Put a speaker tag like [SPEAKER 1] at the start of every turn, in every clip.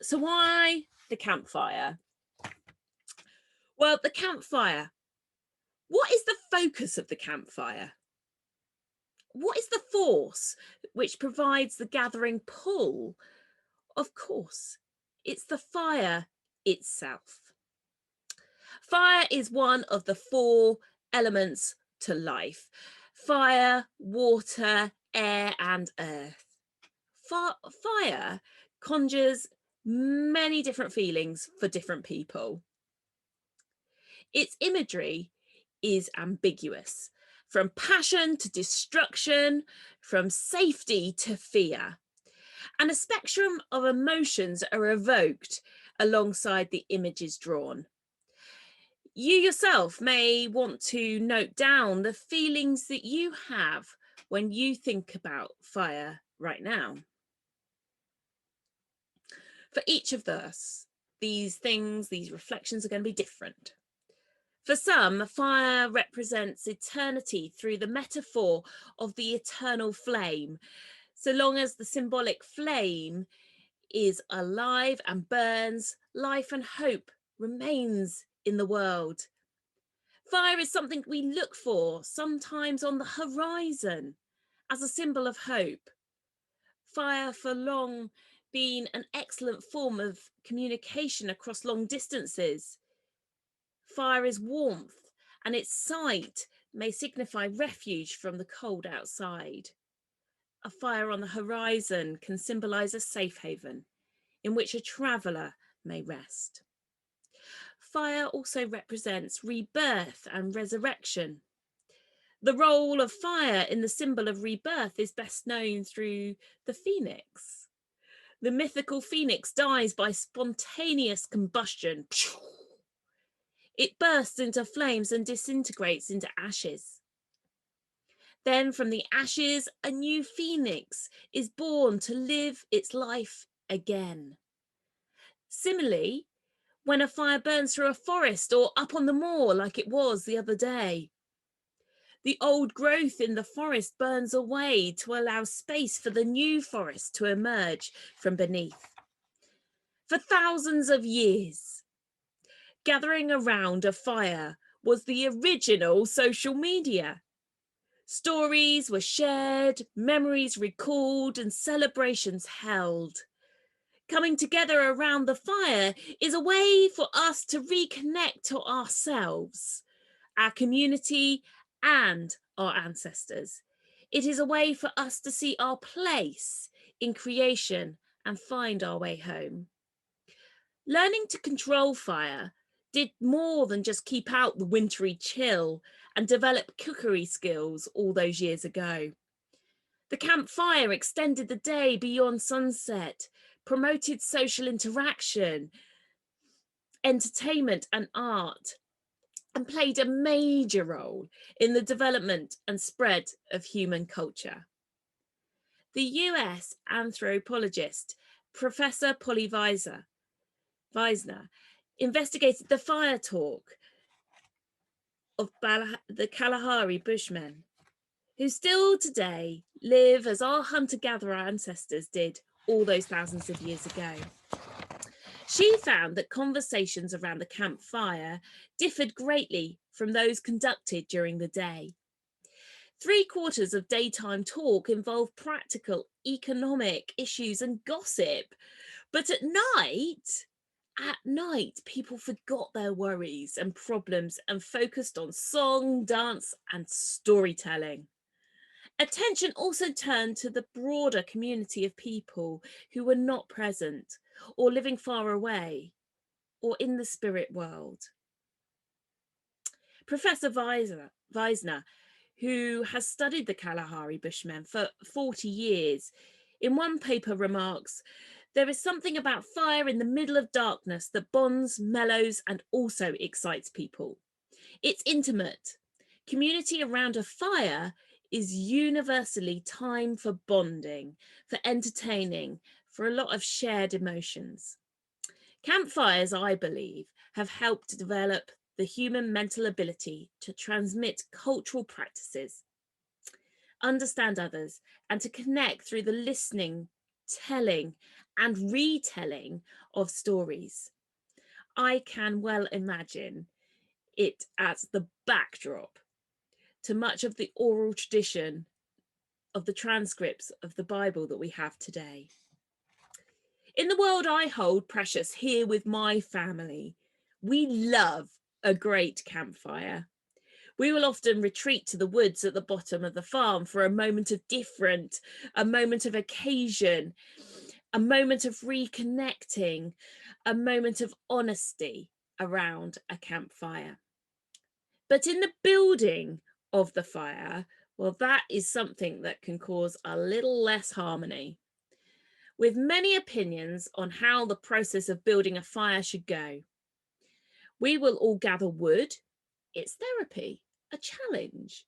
[SPEAKER 1] So why the campfire? Well, the campfire. What is the focus of the campfire? What is the force which provides the gathering pull? Of course, it's the fire itself. Fire is one of the four elements to life: fire, water, air, and earth. Fire conjures many different feelings for different people. Its imagery is ambiguous, from passion to destruction, from safety to fear. And a spectrum of emotions are evoked alongside the images drawn. You yourself may want to note down the feelings that you have when you think about fire right now. For each of us, these things, these reflections are going to be different. For some, fire represents eternity through the metaphor of the eternal flame. So long as the symbolic flame is alive and burns, life and hope remains in the world. Fire is something we look for, sometimes on the horizon, as a symbol of hope. Fire for long been an excellent form of communication across long distances. Fire is warmth, and its sight may signify refuge from the cold outside. A fire on the horizon can symbolize a safe haven in which a traveller may rest. Fire also represents rebirth and resurrection. The role of fire in the symbol of rebirth is best known through the phoenix. The mythical phoenix dies by spontaneous combustion. It bursts into flames and disintegrates into ashes. Then from the ashes, a new phoenix is born to live its life again. Similarly, when a fire burns through a forest or up on the moor like it was the other day, the old growth in the forest burns away to allow space for the new forest to emerge from beneath. For thousands of years, gathering around a fire was the original social media. Stories were shared, memories recalled, and celebrations held. Coming together around the fire is a way for us to reconnect to ourselves, our community, and our ancestors. It is a way for us to see our place in creation and find our way home. Learning to control fire did more than just keep out the wintry chill and develop cookery skills all those years ago. The campfire extended the day beyond sunset, promoted social interaction, entertainment, and art, and played a major role in the development and spread of human culture. The US anthropologist Professor Polly Weisner investigated the fire talk of the Kalahari Bushmen, who still today live as our hunter-gatherer ancestors did all those thousands of years ago. She found that conversations around the campfire differed greatly from those conducted during the day. 3/4 of daytime talk involved practical, economic issues and gossip. But at night, people forgot their worries and problems and focused on song, dance, and storytelling. Attention also turned to the broader community of people who were not present or living far away or in the spirit world. Professor Weisner, who has studied the Kalahari Bushmen for 40 years, in one paper remarks, "There is something about fire in the middle of darkness that bonds, mellows, and also excites people. It's intimate. Community around a fire is universally time for bonding, for entertaining, for a lot of shared emotions." Campfires, I believe, have helped develop the human mental ability to transmit cultural practices, understand others, and to connect through the listening, telling, and retelling of stories. I can well imagine it as the backdrop to much of the oral tradition of the transcripts of the Bible that we have today. In the world I hold precious here with my family, we love a great campfire. We will often retreat to the woods at the bottom of the farm for a moment of different, a moment of occasion, a moment of reconnecting, a moment of honesty around a campfire. But in the building of the fire, well, that is something that can cause a little less harmony. With many opinions on how the process of building a fire should go. We will all gather wood. It's therapy, a challenge,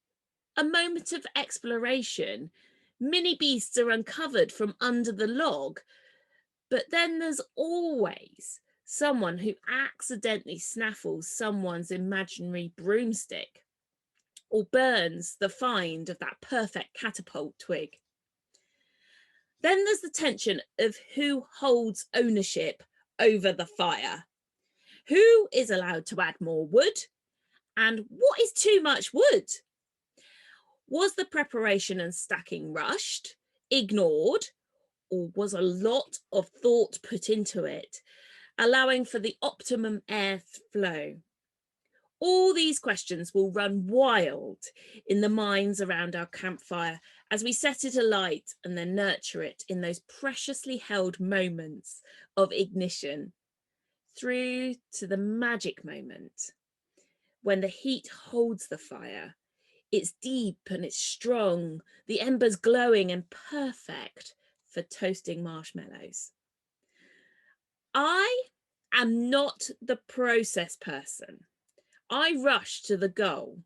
[SPEAKER 1] a moment of exploration. Mini beasts are uncovered from under the log, but then there's always someone who accidentally snaffles someone's imaginary broomstick or burns the find of that perfect catapult twig. Then there's the tension of who holds ownership over the fire. Who is allowed to add more wood? And what is too much wood? Was the preparation and stacking rushed, ignored, or was a lot of thought put into it, allowing for the optimum air flow? All these questions will run wild in the minds around our campfire as we set it alight and then nurture it in those preciously held moments of ignition through to the magic moment when the heat holds the fire. It's deep and it's strong, the embers glowing and perfect for toasting marshmallows. I am not the process person. I rush to the goal.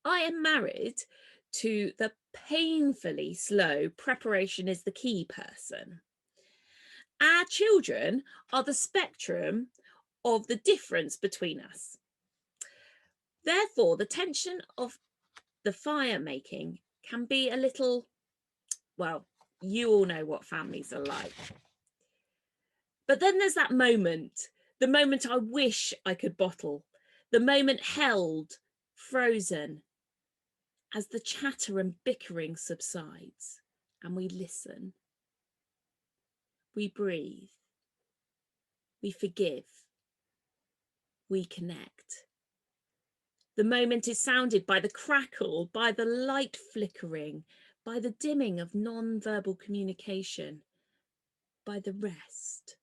[SPEAKER 1] I am married to the painfully slow preparation is the key person. Our children are the spectrum of the difference between us. Therefore, the tension of the fire making can be a little, well, you all know what families are like. But then there's that moment, the moment I wish I could bottle, the moment held, frozen, as the chatter and bickering subsides and we listen, we breathe, we forgive, we connect. The moment is sounded by the crackle, by the light flickering, by the dimming of non-verbal communication, by the rest.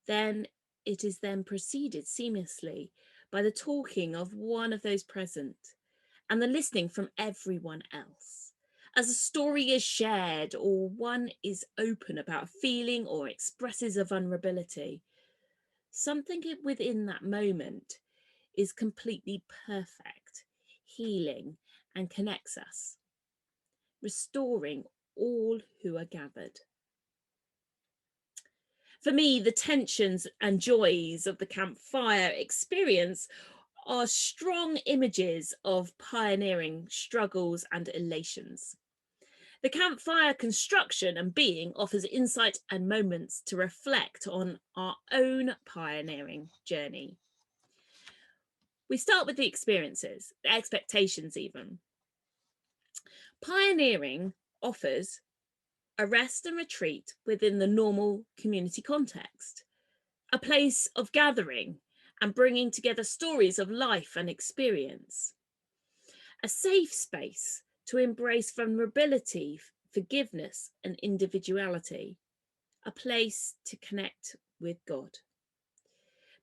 [SPEAKER 1] Then it is then preceded seamlessly by the talking of one of those present and the listening from everyone else. As a story is shared or one is open about a feeling or expresses a vulnerability, something within that moment is completely perfect, healing and connects us, restoring all who are gathered. For me, the tensions and joys of the campfire experience are strong images of pioneering struggles and elations. The campfire construction and being offers insight and moments to reflect on our own pioneering journey. We start with the experiences, the expectations even. Pioneering offers a rest and retreat within the normal community context, a place of gathering and bringing together stories of life and experience, a safe space to embrace vulnerability, forgiveness and individuality, a place to connect with God.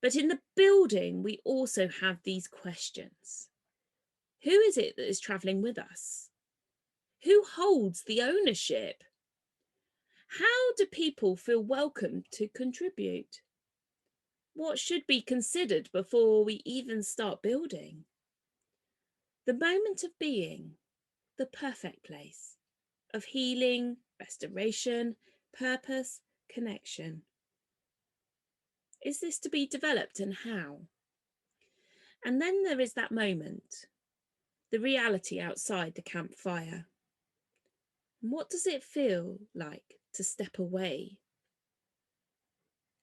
[SPEAKER 1] But in the building, we also have these questions. Who is it that is traveling with us? Who holds the ownership? How do people feel welcome to contribute? What should be considered before we even start building? The moment of being, the perfect place of healing, restoration, purpose, connection. Is this to be developed and how? And then there is that moment, the reality outside the campfire. What does it feel like to step away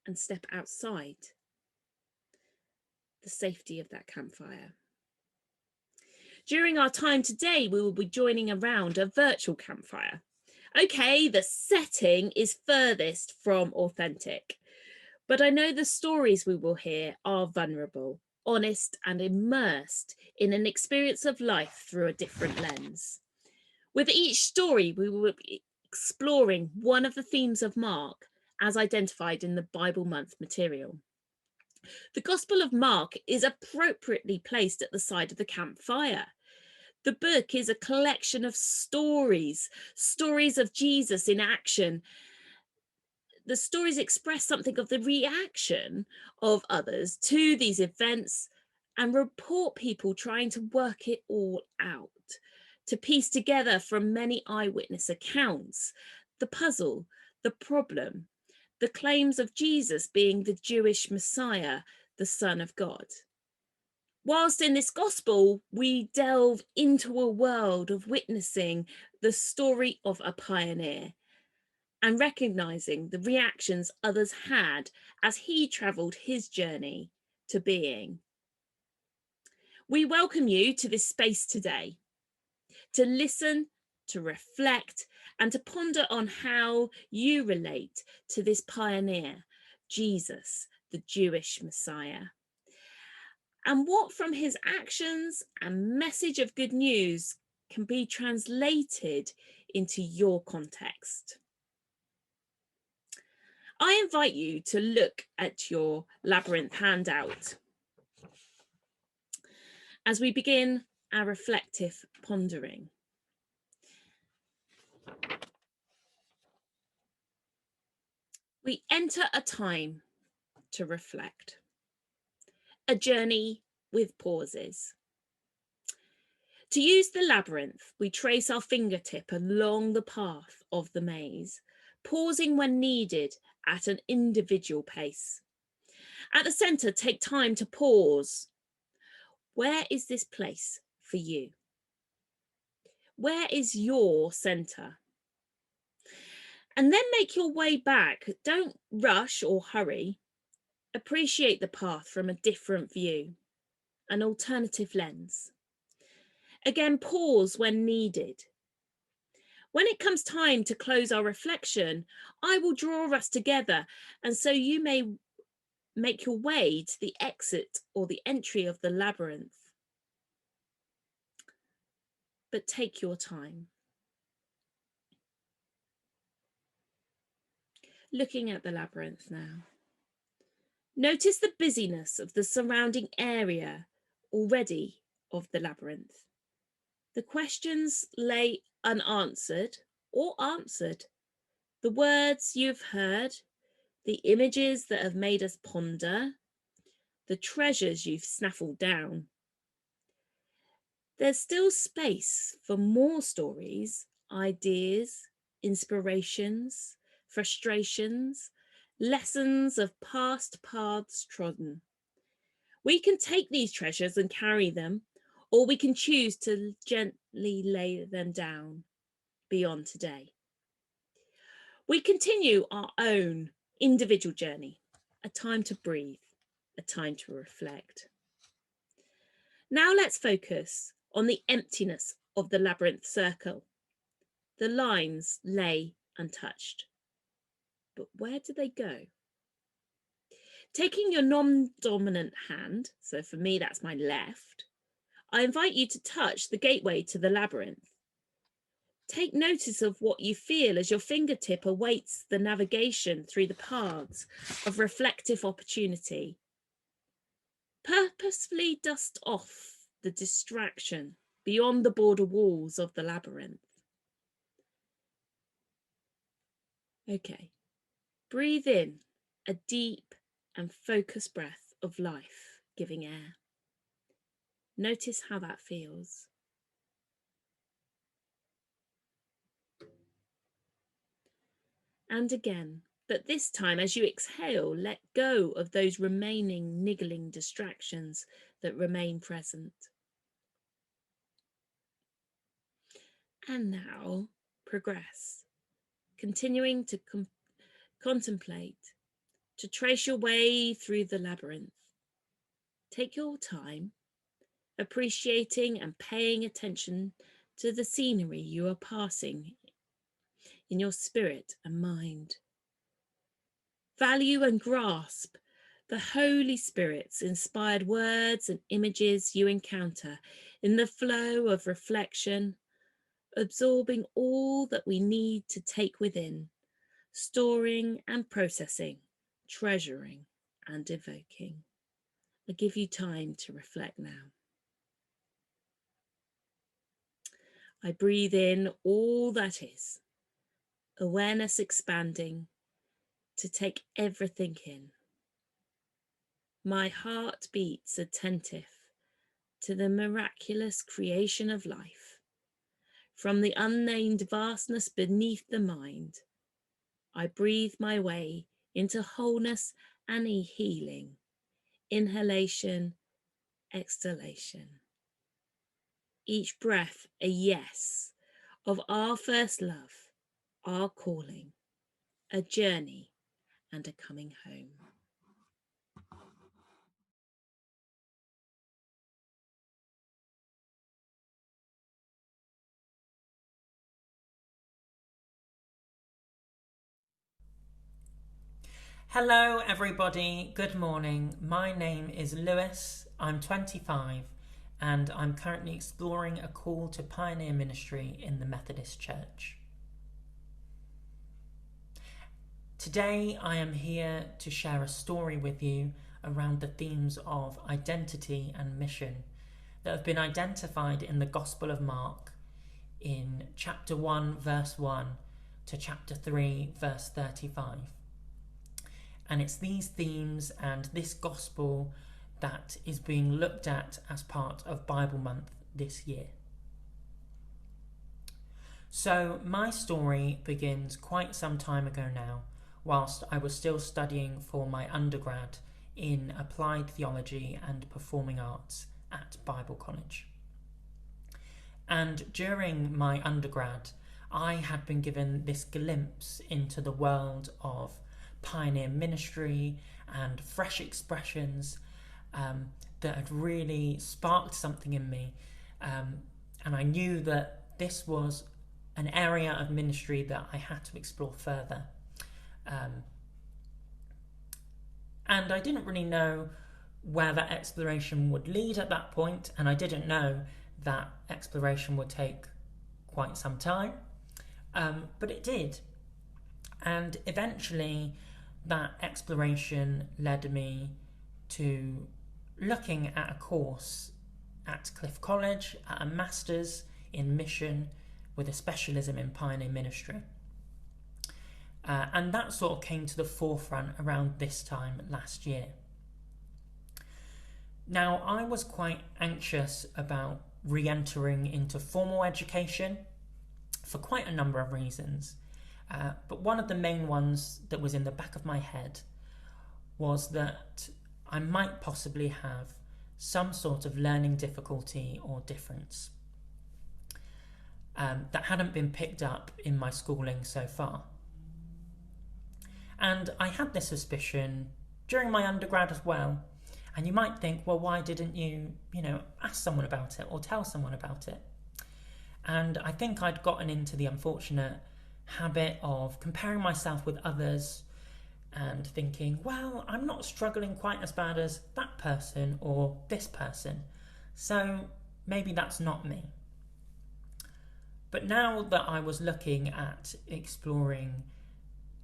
[SPEAKER 1] and step outside the safety of that campfire. During our time today, we will be joining around a virtual campfire. Okay, the setting is furthest from authentic, but I know the stories we will hear are vulnerable, honest, and immersed in an experience of life through a different lens. With each story, we will be exploring one of the themes of Mark as identified in the Bible Month material. The Gospel of Mark is appropriately placed at the side of the campfire. The book is a collection of stories of Jesus in action. The stories express something of the reaction of others to these events and report people trying to work it all out, to piece together from many eyewitness accounts the puzzle, the problem, the claims of Jesus being the Jewish Messiah, the Son of God. Whilst in this gospel, we delve into a world of witnessing the story of a pioneer and recognizing the reactions others had as he traveled his journey to being. We welcome you to this space today to listen, to reflect, and to ponder on how you relate to this pioneer, Jesus, the Jewish Messiah. And what from his actions and message of good news can be translated into your context. I invite you to look at your labyrinth handout as we begin our reflective pondering. We enter a time to reflect, a journey with pauses. To use the labyrinth, we trace our fingertip along the path of the maze, pausing when needed at an individual pace. At the centre, take time to pause. Where is this place for you? Where is your centre? And then make your way back. Don't rush or hurry. Appreciate the path from a different view, an alternative lens. Again, pause when needed. When it comes time to close our reflection, I will draw us together, and so you may make your way to the exit or the entry of the labyrinth. But take your time. Looking at the labyrinth now. Notice the busyness of the surrounding area already of the labyrinth. The questions lay unanswered or answered. The words you've heard, the images that have made us ponder, the treasures you've snaffled down. There's still space for more stories, ideas, inspirations, frustrations, lessons of past paths trodden. We can take these treasures and carry them, or we can choose to gently lay them down beyond today. We continue our own individual journey, a time to breathe, a time to reflect. Now let's focus on the emptiness of the labyrinth circle. The lines lay untouched, but where do they go? Taking your non-dominant hand, so for me that's my left, I invite you to touch the gateway to the labyrinth. Take notice of what you feel as your fingertip awaits the navigation through the paths of reflective opportunity. Purposefully dust off the distraction beyond the border walls of the labyrinth. Okay, breathe in a deep and focused breath of life-giving air. Notice how that feels. And again, but this time as you exhale, let go of those remaining niggling distractions that remain present. And now progress. continuing to contemplate, to trace your way through the labyrinth. Take your time, appreciating and paying attention to the scenery you are passing in your spirit and mind. Value and grasp the Holy Spirit's inspired words and images you encounter in the flow of reflection, absorbing all that we need to take within, storing and processing, treasuring and evoking. I give you time to reflect now. I breathe in all that is, awareness expanding to take everything in. My heart beats attentive to the miraculous creation of life. From the unnamed vastness beneath the mind, I breathe my way into wholeness and healing. Inhalation, exhalation. Each breath a yes of our first love, our calling, a journey and a coming home.
[SPEAKER 2] Hello everybody, good morning. My name is Lewis, I'm 25 and I'm currently exploring a call to pioneer ministry in the Methodist Church. Today I am here to share a story with you around the themes of identity and mission that have been identified in the Gospel of Mark in chapter 1 verse 1 to chapter 3 verse 35. And it's these themes and this gospel that is being looked at as part of Bible Month this year. So my story begins quite some time ago now, whilst I was still studying for my undergrad in applied theology and performing arts at Bible College. And during my undergrad, I had been given this glimpse into the world of pioneer ministry and fresh expressions that had really sparked something in me, and I knew that this was an area of ministry that I had to explore further, and I didn't really know where that exploration would lead at that point, and I didn't know that exploration would take quite some time, but it did. And eventually that exploration led me to looking at a course at Cliff College, at a master's in mission with a specialism in pioneer ministry. And that sort of came to the forefront around this time last year. Now, I was quite anxious about re-entering into formal education for quite a number of reasons. But one of the main ones that was in the back of my head was that I might possibly have some sort of learning difficulty or difference that hadn't been picked up in my schooling so far. And I had this suspicion during my undergrad as well. And you might think, well, why didn't you, ask someone about it or tell someone about it? And I think I'd gotten into the unfortunate habit of comparing myself with others and thinking, well, I'm not struggling quite as bad as that person or this person, so maybe that's not me. But now that I was looking at exploring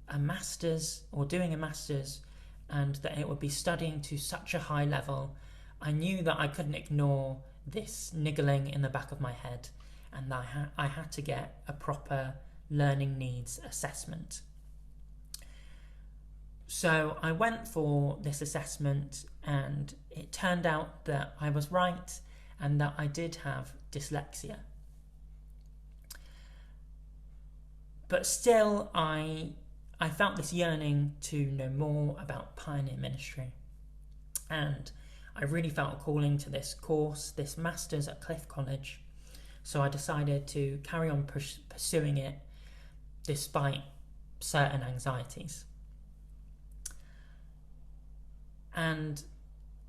[SPEAKER 2] a master's or doing a master's, and that it would be studying to such a high level, I knew that I couldn't ignore this niggling in the back of my head, and I had to get a proper learning needs assessment. So I went for this assessment, and it turned out that I was right and that I did have dyslexia. But still, I felt this yearning to know more about pioneer ministry, and I really felt a calling to this course, this master's at Cliff College. So I decided to carry on pursuing it despite certain anxieties. And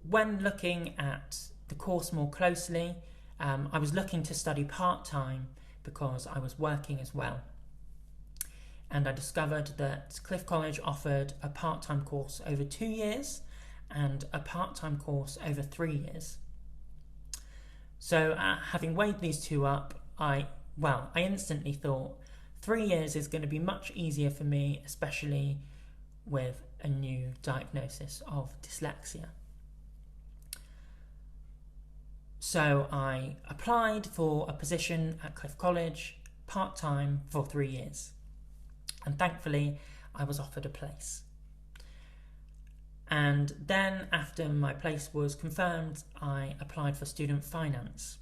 [SPEAKER 2] when looking at the course more closely, I was looking to study part-time because I was working as well. And I discovered that Cliff College offered a part-time course over 2 years and a part-time course over 3 years. So having weighed these two up, I instantly thought 3 years is going to be much easier for me, especially with a new diagnosis of dyslexia. So I applied for a position at Cliff College, part-time, for 3 years. And thankfully, I was offered a place. And then, after my place was confirmed, I applied for student finance.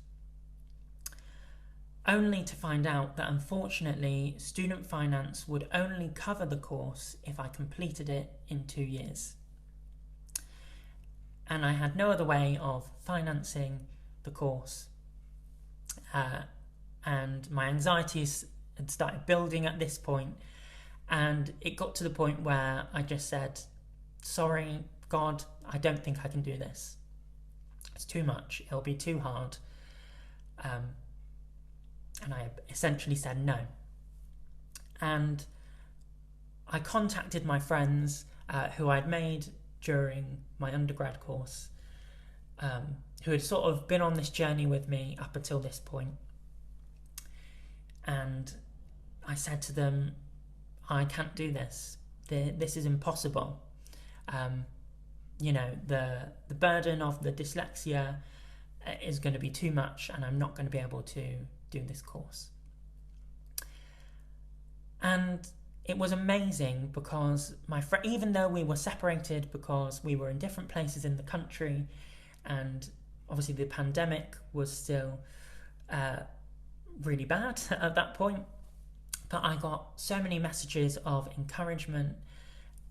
[SPEAKER 2] Only to find out that, unfortunately, student finance would only cover the course if I completed it in 2 years. And I had no other way of financing the course. And my anxieties had started building at this point. And it got to the point where I just said, sorry, God, I don't think I can do this. It's too much. It'll be too hard. And I essentially said no. And I contacted my friends who I'd made during my undergrad course, who had sort of been on this journey with me up until this point. And I said to them, I can't do this. This is impossible. The burden of the dyslexia is going to be too much, and I'm not going to be able to do this course. And it was amazing because even though we were separated because we were in different places in the country, and obviously the pandemic was still really bad at that point, but I got so many messages of encouragement,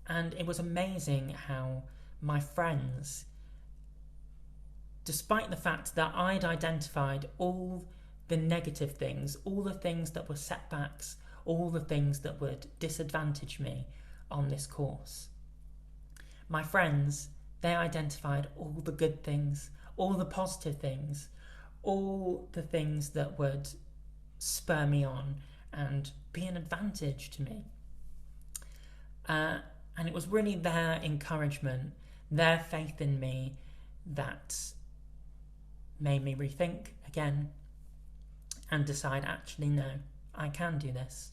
[SPEAKER 2] and it was amazing how my friends, despite the fact that I'd identified all the negative things, all the things that were setbacks, all the things that would disadvantage me on this course, my friends, they identified all the good things, all the positive things, all the things that would spur me on and be an advantage to me. And it was really their encouragement, their faith in me, that made me rethink again and decide, actually, no, I can do this.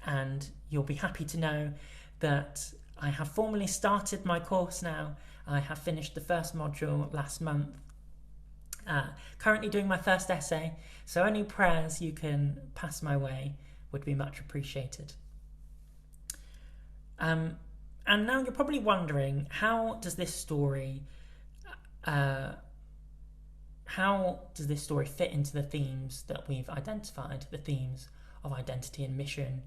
[SPEAKER 2] And you'll be happy to know that I have formally started my course now. I have finished the first module last month. Currently doing my first essay, so any prayers you can pass my way would be much appreciated. And now you're probably wondering, how does this story fit into the themes that we've identified, the themes of identity and mission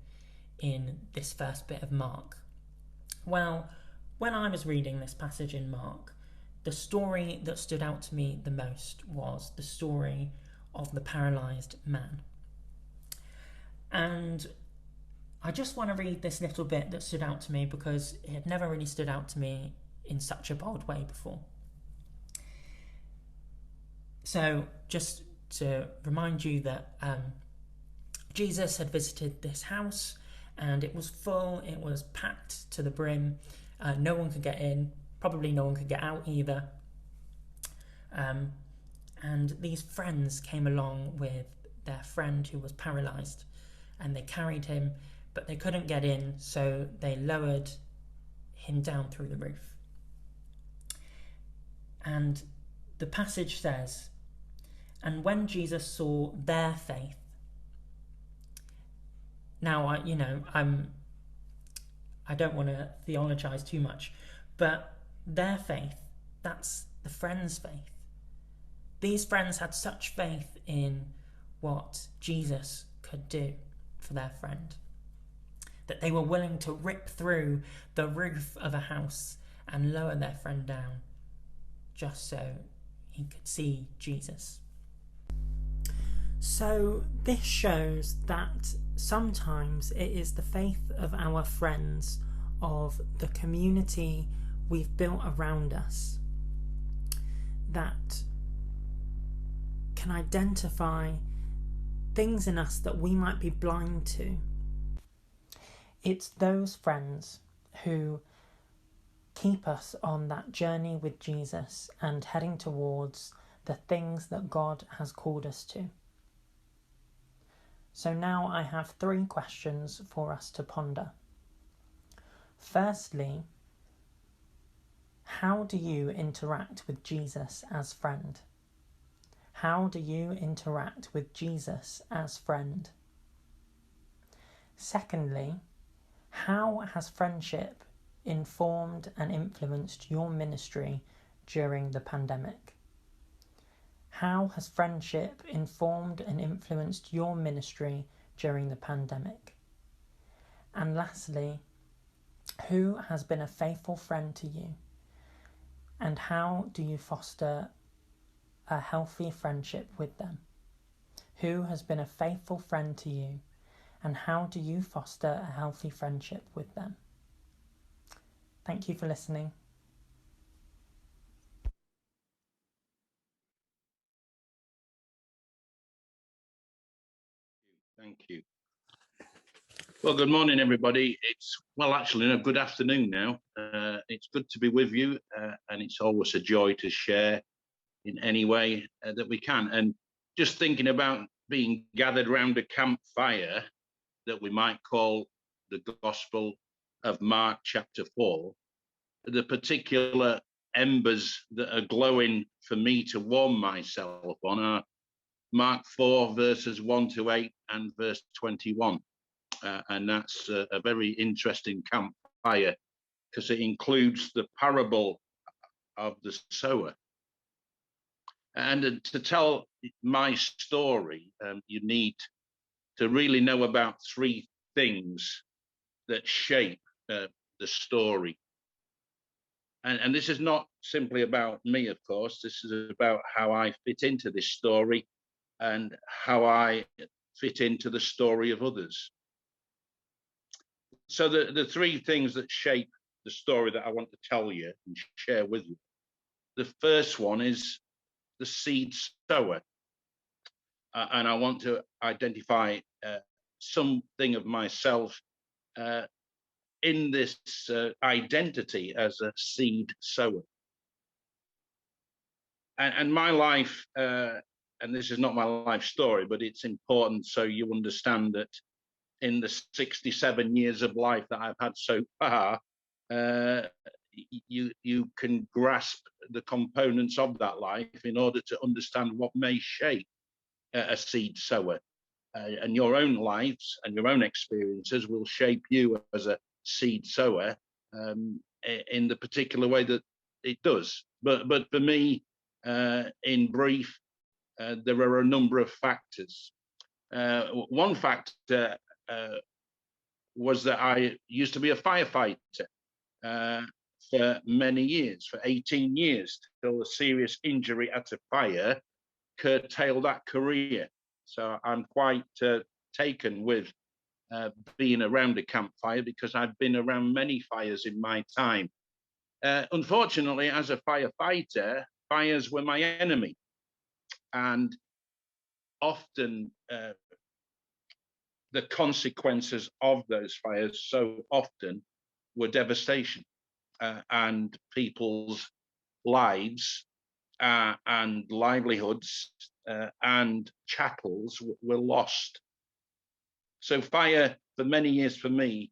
[SPEAKER 2] in this first bit of Mark? Well, when I was reading this passage in Mark, the story that stood out to me the most was the story of the paralysed man. And I just want to read this little bit that stood out to me because it had never really stood out to me in such a bold way before. So just to remind you that Jesus had visited this house and it was full, it was packed to the brim. No one could get in, probably no one could get out either. And these friends came along with their friend who was paralysed, and they carried him, but they couldn't get in, so they lowered him down through the roof. And the passage says, and when Jesus saw their faith. Now, I don't want to theologize too much, but their faith, that's the friends' faith. These friends had such faith in what Jesus could do for their friend that they were willing to rip through the roof of a house and lower their friend down just so he could see Jesus. So this shows that sometimes it is the faith of our friends, of the community we've built around us, that can identify things in us that we might be blind to. It's those friends who keep us on that journey with Jesus and heading towards the things that God has called us to. So now I have 3 questions for us to ponder. Firstly, how do you interact with Jesus as friend? How do you interact with Jesus as friend? Secondly, how has friendship informed and influenced your ministry during the pandemic? How has friendship informed and influenced your ministry during the pandemic? And lastly, who has been a faithful friend to you? And how do you foster a healthy friendship with them? Who has been a faithful friend to you? And how do you foster a healthy friendship with them? Thank you for listening.
[SPEAKER 3] Thank you. Well, good morning, everybody. Actually, no, good afternoon now. It's good to be with you, and it's always a joy to share in any way that we can. And just thinking about being gathered around a campfire that we might call the Gospel of Mark chapter 4, the particular embers that are glowing for me to warm myself on are Mark 4, verses 1 to 8 and verse 21. And that's a very interesting campfire because it includes the parable of the sower. And to tell my story, you need to really know about 3 things that shape the story. And this is not simply about me, of course. This is about how I fit into this story and how I fit into the story of others. So the 3 things that shape the story that I want to tell you and share with you. The first one is the seed sower. And I want to identify something of myself in this identity as a seed sower. And my life, and this is not my life story, but it's important so you understand that in the 67 years of life that I've had so far, you can grasp the components of that life in order to understand what may shape a seed sower. And your own lives and your own experiences will shape you as a seed sower in the particular way that it does. But for me, in brief, there are a number of factors. One factor was that I used to be a firefighter for many years, for 18 years, till a serious injury at a fire curtailed that career. So I'm quite taken with being around a campfire because I've been around many fires in my time. Unfortunately, as a firefighter, fires were my enemy. And often the consequences of those fires so often were devastation and people's lives and livelihoods and chattels were lost. So fire for many years for me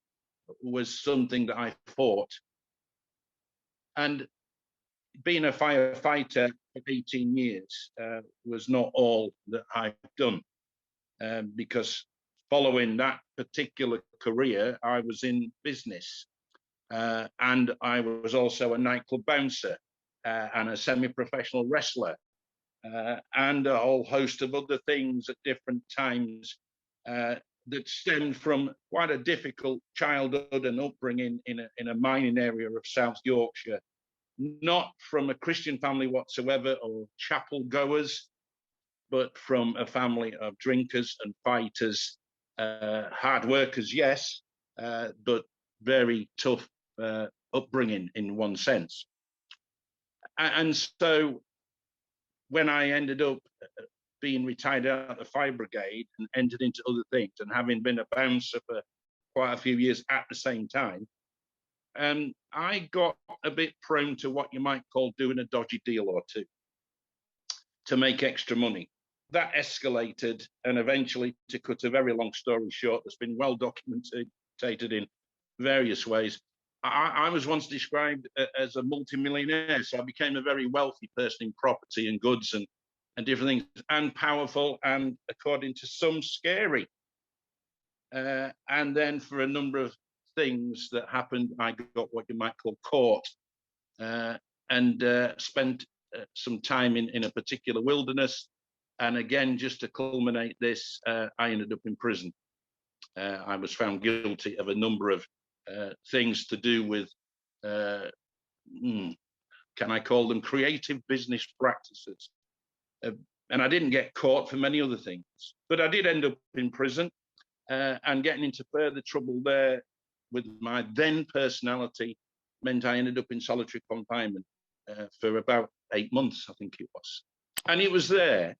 [SPEAKER 3] was something that I fought. And being a firefighter for 18 years was not all that I've done because following that particular career, I was in business and I was also a nightclub bouncer and a semi-professional wrestler and a whole host of other things at different times that stemmed from quite a difficult childhood and upbringing in a mining area of South Yorkshire, not from a Christian family whatsoever or chapel goers, but from a family of drinkers and fighters, hard workers, yes, but very tough upbringing in one sense. And so when I ended up being retired out of the fire brigade and entered into other things, and having been a bouncer for quite a few years at the same time, I got a bit prone to what you might call doing a dodgy deal or two to make extra money. That escalated, and eventually, to cut a very long story short, that's been well documented in various ways, I was once described as a multimillionaire, so I became a very wealthy person in property and goods and different things, and powerful, and according to some, scary. And then for a number of things that happened, I got what you might call caught, and spent some time in a particular wilderness. And again, just to culminate this, I ended up in prison. I was found guilty of a number of things to do with, can I call them creative business practices? And I didn't get caught for many other things, but I did end up in prison, and getting into further trouble there with my then personality meant I ended up in solitary confinement for about 8 months, I think it was. And it was there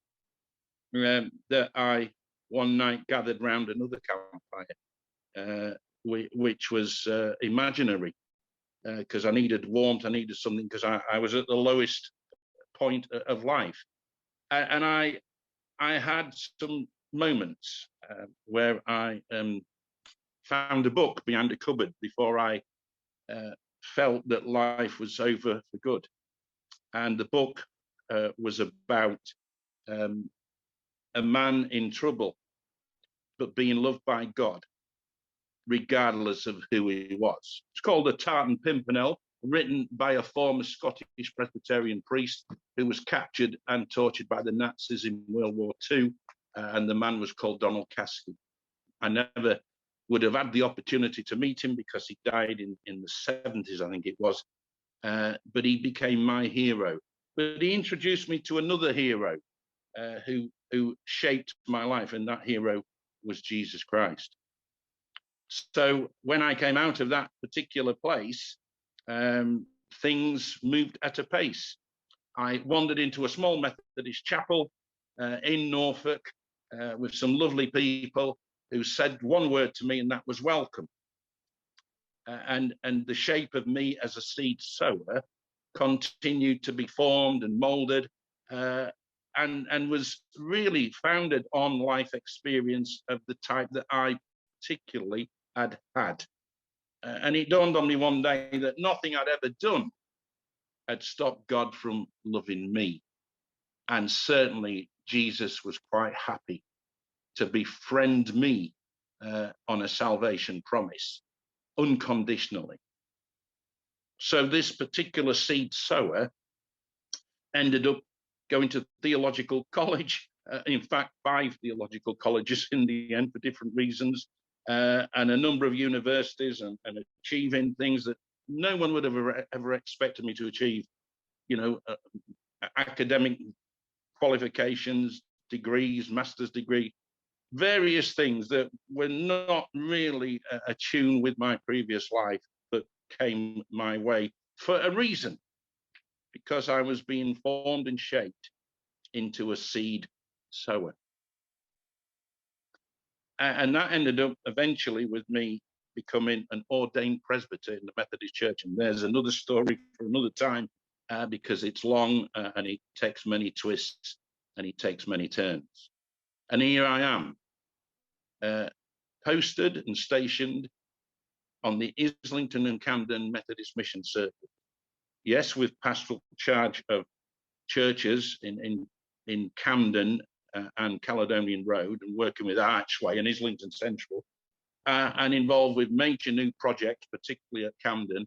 [SPEAKER 3] that I one night gathered round another campfire, which was imaginary, because I needed warmth, I needed something, because I was at the lowest point of life. And I had some moments where I found a book behind a cupboard before I felt that life was over for good. And the book was about a man in trouble, but being loved by God, regardless of who he was. It's called The Tartan Pimpernel, written by a former Scottish Presbyterian priest who was captured and tortured by the Nazis in World War II, and the man was called Donald Caskey. I never would have had the opportunity to meet him because he died in the 70s, I think it was, but he became my hero. But he introduced me to another hero who shaped my life, and that hero was Jesus Christ. So when I came out of that particular place, things moved at a pace. I wandered into a small Methodist chapel in Norfolk with some lovely people who said one word to me, and that was welcome. And the shape of me as a seed sower continued to be formed and molded, and was really founded on life experience of the type that I particularly had had. And it dawned on me one day that nothing I'd ever done had stopped God from loving me. And certainly Jesus was quite happy to befriend me on a salvation promise, unconditionally. So this particular seed sower ended up going to theological college, in fact, 5 theological colleges in the end for different reasons, and a number of universities, and achieving things that no one would have ever expected me to achieve, academic qualifications, degrees, master's degree, various things that were not really attuned with my previous life, but came my way for a reason, because I was being formed and shaped into a seed sower. And that ended up eventually with me becoming an ordained presbyter in the Methodist Church. And there's another story for another time, because it's long and it takes many twists and it takes many turns. And here I am, posted and stationed on the Islington and Camden Methodist Mission Circuit. Yes, with pastoral charge of churches in Camden and Caledonian Road, and working with Archway and Islington Central, and involved with major new projects, particularly at Camden,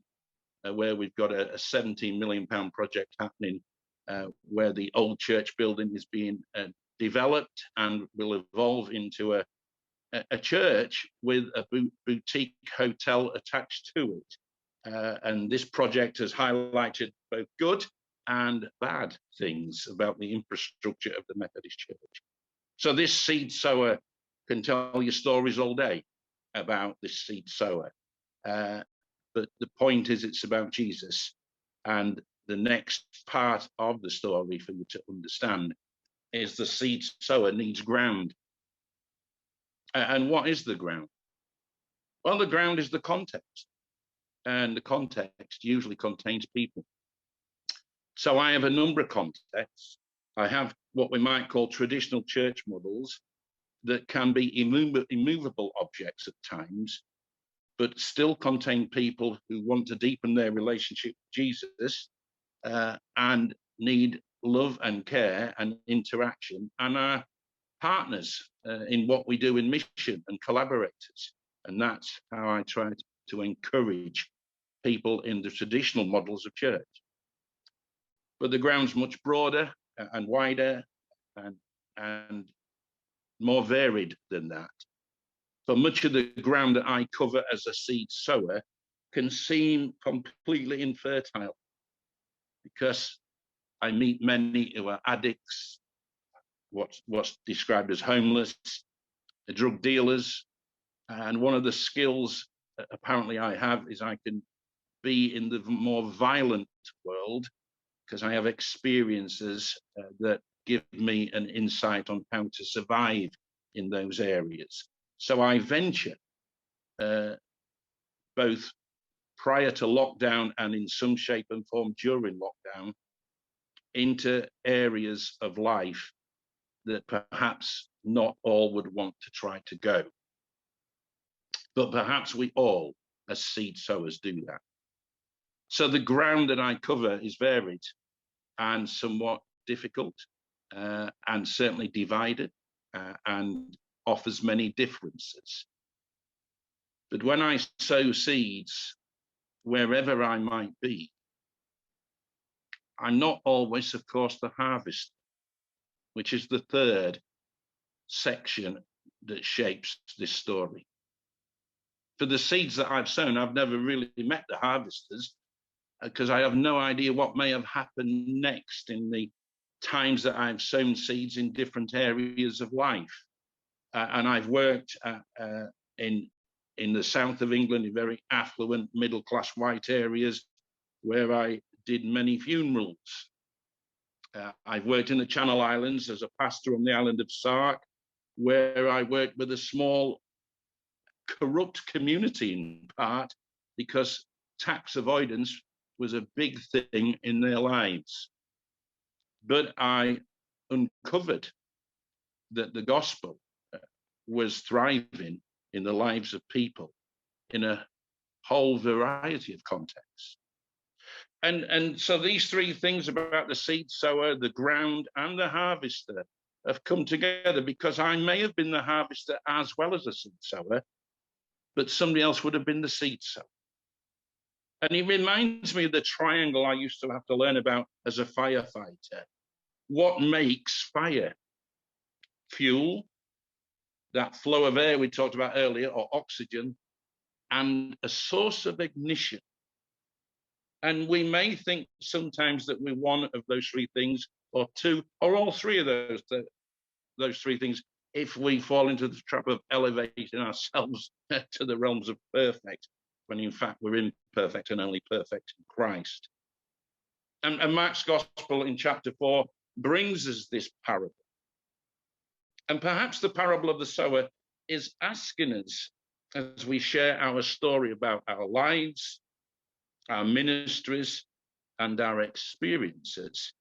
[SPEAKER 3] where we've got a £17 million project happening, where the old church building is being developed and will evolve into a church with a boutique hotel attached to it. And this project has highlighted both good and bad things about the infrastructure of the Methodist Church. So this seed sower can tell you stories all day about this seed sower. But the point is, it's about Jesus. And the next part of the story for you to understand is the seed sower needs ground. And what is the ground? Well, the ground is the context. And the context usually contains people. So I have a number of contexts. I have what we might call traditional church models that can be immovable objects at times, but still contain people who want to deepen their relationship with Jesus and need love and care and interaction, and are partners in what we do in mission and collaborators. And that's how I try to encourage people in the traditional models of church. But the ground's much broader and wider and more varied than that. So much of the ground that I cover as a seed sower can seem completely infertile, because I meet many who are addicts, what's described as homeless, drug dealers. And one of the skills apparently I have is I can be in the more violent world, because I have experiences that give me an insight on how to survive in those areas. So I venture both prior to lockdown and in some shape and form during lockdown into areas of life that perhaps not all would want to try to go. But perhaps we all, as seed sowers, do that. So the ground that I cover is varied and somewhat difficult, and certainly divided, and offers many differences. But when I sow seeds, wherever I might be, I'm not always, of course, the harvest, which is the third section that shapes this story. For the seeds that I've sown, I've never really met the harvesters, because I have no idea what may have happened next in the times that I've sown seeds in different areas of life. And I've worked in the south of England, in very affluent, middle-class white areas, where I did many funerals. I've worked in the Channel Islands as a pastor on the island of Sark, where I worked with a small, corrupt community in part, because tax avoidance was a big thing in their lives. But I uncovered that the gospel was thriving in the lives of people in a whole variety of contexts. And so these three things about the seed sower, the ground, and the harvester have come together, because I may have been the harvester as well as the seed sower, but somebody else would have been the seed sower. And it reminds me of the triangle I used to have to learn about as a firefighter. What makes fire? Fuel, that flow of air we talked about earlier, or oxygen, and a source of ignition. And we may think sometimes that we're one of those three things, or two, or all three of those three things, if we fall into the trap of elevating ourselves to the realms of perfect, when in fact we're imperfect and only perfect in Christ. And Mark's Gospel in chapter 4 brings us this parable. And perhaps the parable of the sower is asking us, as we share our story about our lives, our ministries, and our experiences,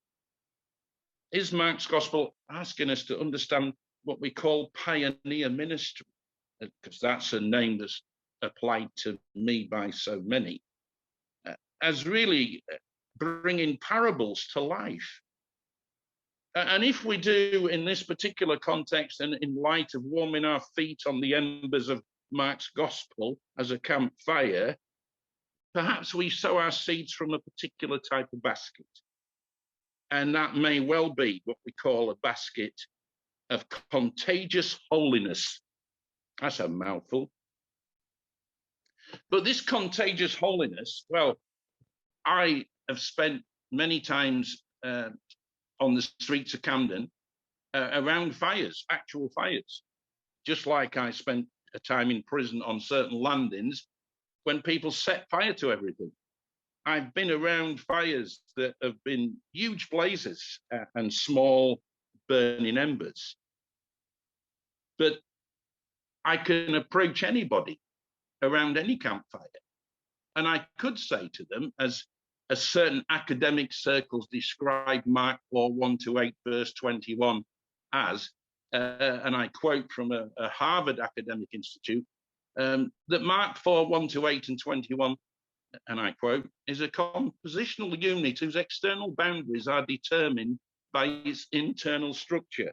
[SPEAKER 3] is Mark's Gospel asking us to understand what we call pioneer ministry, because that's a name that's applied to me by so many, as really bringing parables to life. And if we do in this particular context, and in light of warming our feet on the embers of Mark's Gospel as a campfire, perhaps we sow our seeds from a particular type of basket. And that may well be what we call a basket of contagious holiness. That's a mouthful. But this contagious holiness, well, I have spent many times on the streets of Camden around fires, actual fires. Just like I spent a time in prison on certain landings when people set fire to everything. I've been around fires that have been huge blazes and small burning embers. But I can approach anybody around any campfire. And I could say to them, as certain academic circles describe Mark 4, 1-8, verse 21 as, and I quote from a Harvard academic institute, that Mark 4, 1-8 and 21, and I quote, is a compositional unit whose external boundaries are determined by its internal structure.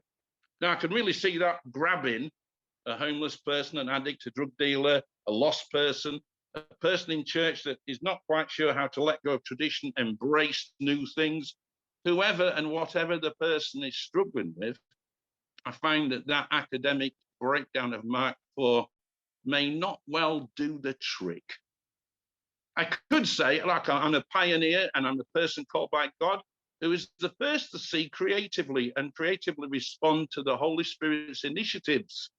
[SPEAKER 3] Now, I can really see that grabbing a homeless person, an addict, a drug dealer, a lost person, a person in church that is not quite sure how to let go of tradition, embrace new things, whoever and whatever the person is struggling with. I find that academic breakdown of Mark 4 may not well do the trick. I could say, like, I'm a pioneer and I'm a person called by God who is the first to see creatively respond to the Holy Spirit's initiatives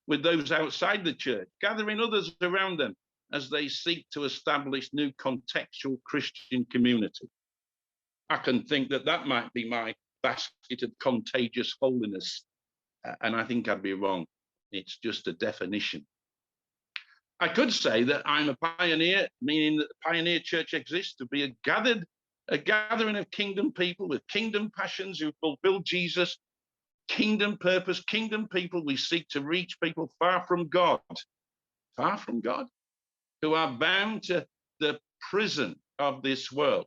[SPEAKER 3] with those outside the church, gathering others around them as they seek to establish new contextual Christian community. I can think that might be my basket of contagious holiness, and I think I'd be wrong. It's just a definition. I could say that I'm a pioneer, meaning that the pioneer church exists to be a gathering of kingdom people with kingdom passions who fulfill Jesus, kingdom purpose, kingdom people. We seek to reach people far from God, who are bound to the prison of this world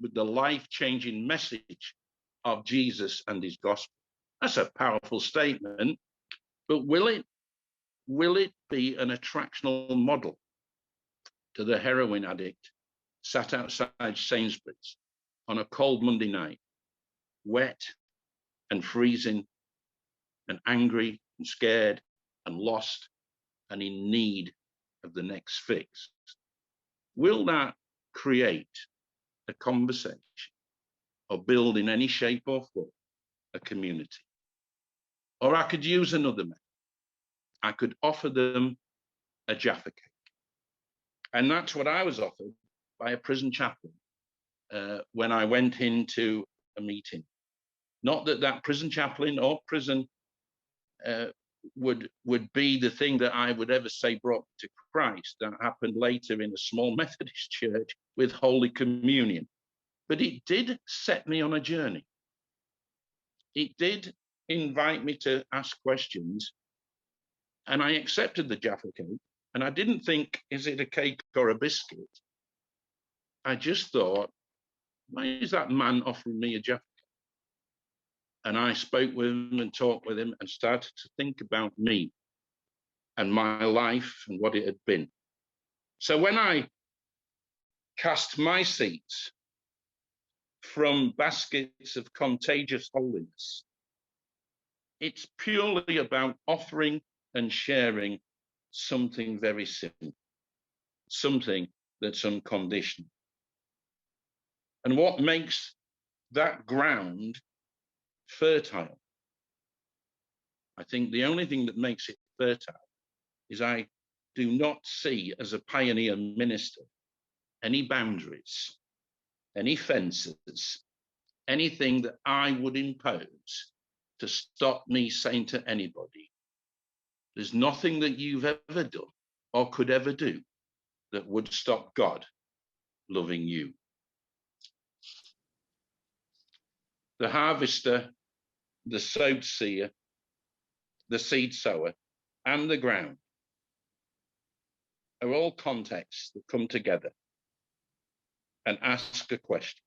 [SPEAKER 3] with the life-changing message of Jesus and his gospel. That's a powerful statement, but will it be an attractional model to the heroin addict sat outside Sainsbury's on a cold Monday night, wet and freezing and angry and scared and lost and in need of the next fix? Will that create a conversation or build in any shape or form a community? Or I could use another method. I could offer them a Jaffa cake. And that's what I was offered by a prison chaplain when I went into a meeting. Not that prison chaplain or prison would be the thing that I would ever say brought me to Christ. That happened later in a small Methodist church with Holy Communion. But it did set me on a journey. It did invite me to ask questions. And I accepted the Jaffa cake. And I didn't think, is it a cake or a biscuit? I just thought, why is that man offering me a Jaffa cake? And I spoke with him and talked with him and started to think about me and my life and what it had been. So when I cast my seats from baskets of contagious holiness, it's purely about offering and sharing something very simple, something that's unconditional. And what makes that ground fertile? I think the only thing that makes it fertile is I do not see, as a pioneer minister, any boundaries, any fences, anything that I would impose to stop me saying to anybody, there's nothing that you've ever done or could ever do that would stop God loving you. The harvester, the sowed seer, the seed sower, and the ground are all contexts that come together and ask a question.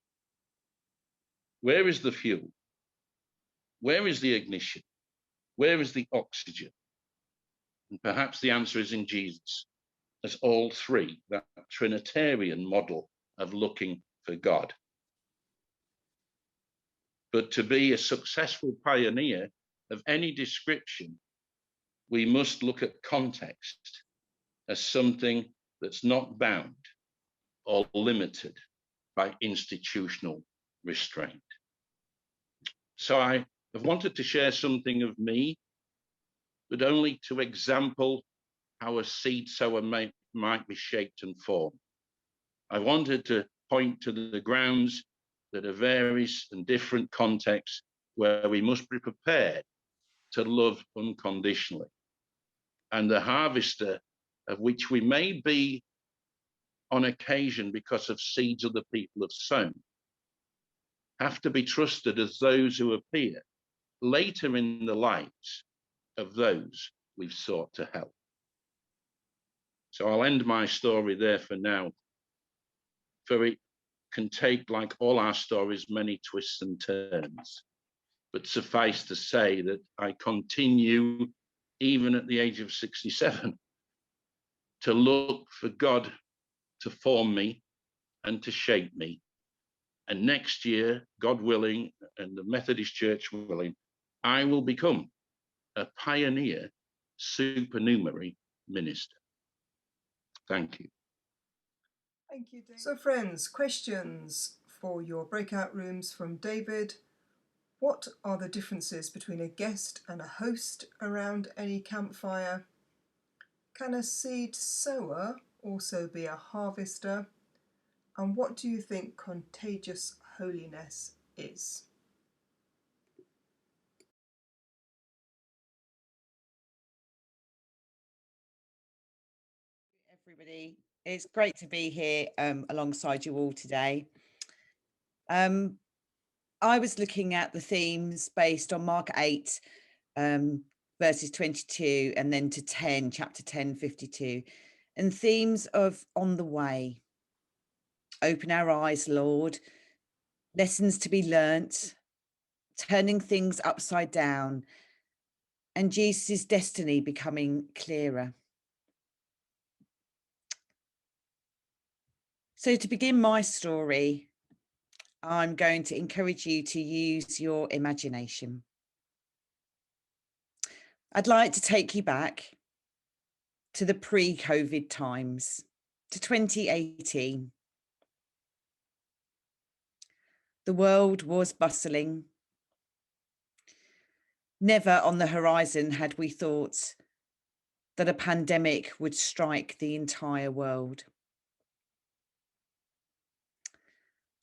[SPEAKER 3] Where is the fuel? Where is the ignition? Where is the oxygen? And perhaps the answer is in Jesus, as all three, that Trinitarian model of looking for God. But to be a successful pioneer of any description, we must look at context as something that's not bound or limited by institutional restraint. So I have wanted to share something of me, but only to example how a seed sower might be shaped and formed. I wanted to point to the grounds that are various and different contexts where we must be prepared to love unconditionally. And the harvester of which we may be on occasion because of seeds other people have sown, have to be trusted as those who appear later in the lives of those we've sought to help. So I'll end my story there for now, for it can take, like all our stories, many twists and turns. But suffice to say that I continue, even at the age of 67, to look for God to form me and to shape me. And next year, God willing, and the Methodist Church willing, I will become a pioneer supernumerary minister. Thank you.
[SPEAKER 4] Thank you, David. So friends, questions for your breakout rooms from David. What are the differences between a guest and a host around any campfire? Can a seed sower also be a harvester? And what do you think contagious holiness is?
[SPEAKER 5] Everybody, it's great to be here alongside you all today. I was looking at the themes based on Mark 8, verses 22 and then to 10, chapter 10, 52, and themes of on the way. Open our eyes, Lord, lessons to be learnt, turning things upside down, and Jesus' destiny becoming clearer. So to begin my story, I'm going to encourage you to use your imagination. I'd like to take you back to the pre-COVID times, to 2018. The world was bustling. Never on the horizon had we thought that a pandemic would strike the entire world.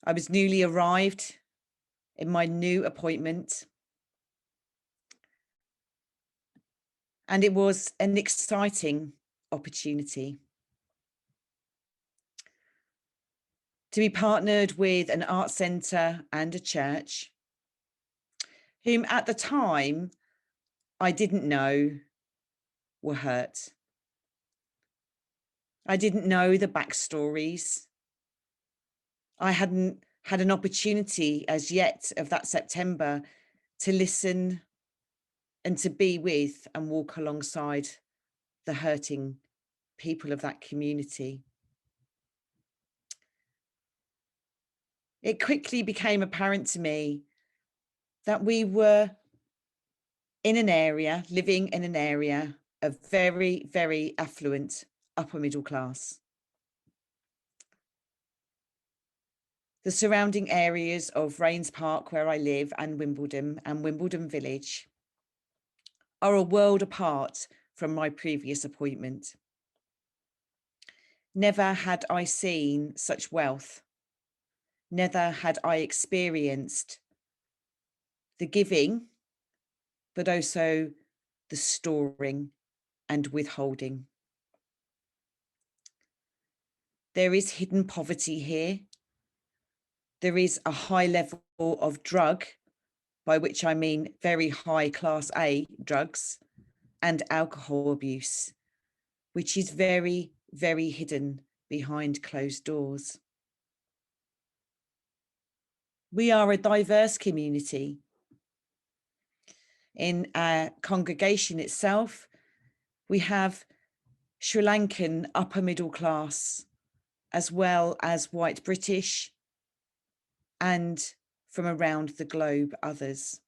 [SPEAKER 5] I was newly arrived in my new appointment, and it was an exciting opportunity to be partnered with an art centre and a church, whom at the time I didn't know were hurt. I didn't know the backstories. I hadn't had an opportunity as yet of that September to listen and to be with and walk alongside the hurting people of that community. It quickly became apparent to me that we were in an area, living in an area of very, very affluent upper middle class. The surrounding areas of Rains Park, where I live, and Wimbledon Village are a world apart from my previous appointment. Never had I seen such wealth. Never had I experienced the giving, but also the storing and withholding. There is hidden poverty here. There is a high level of drug, by which I mean very high class A drugs, and alcohol abuse, which is very, very hidden behind closed doors. We are a diverse community. In our congregation itself, we have Sri Lankan upper middle class, as well as white British, and from around the globe, others.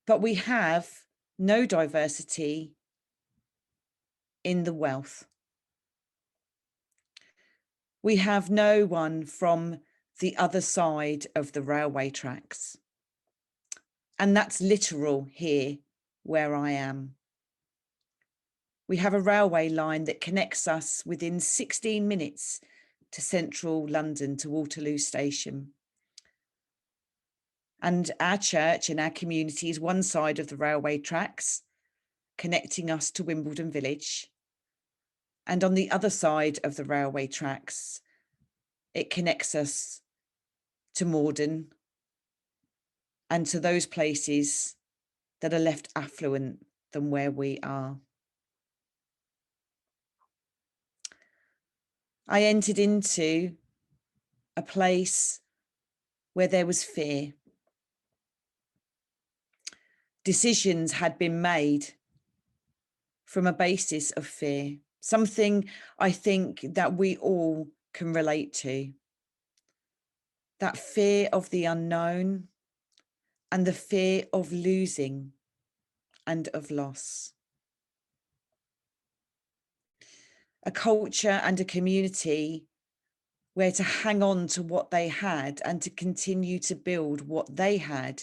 [SPEAKER 5] But we have no diversity in the wealth. We have no one from the other side of the railway tracks. And that's literal here where I am. We have a railway line that connects us within 16 minutes to central London, to Waterloo Station. And our church and our community is one side of the railway tracks, connecting us to Wimbledon Village. And on the other side of the railway tracks, it connects us to Morden and to those places that are left affluent than where we are. I entered into a place where there was fear. Decisions had been made from a basis of fear, something I think that we all can relate to. That fear of the unknown and the fear of losing and of loss. A culture and a community where to hang on to what they had and to continue to build what they had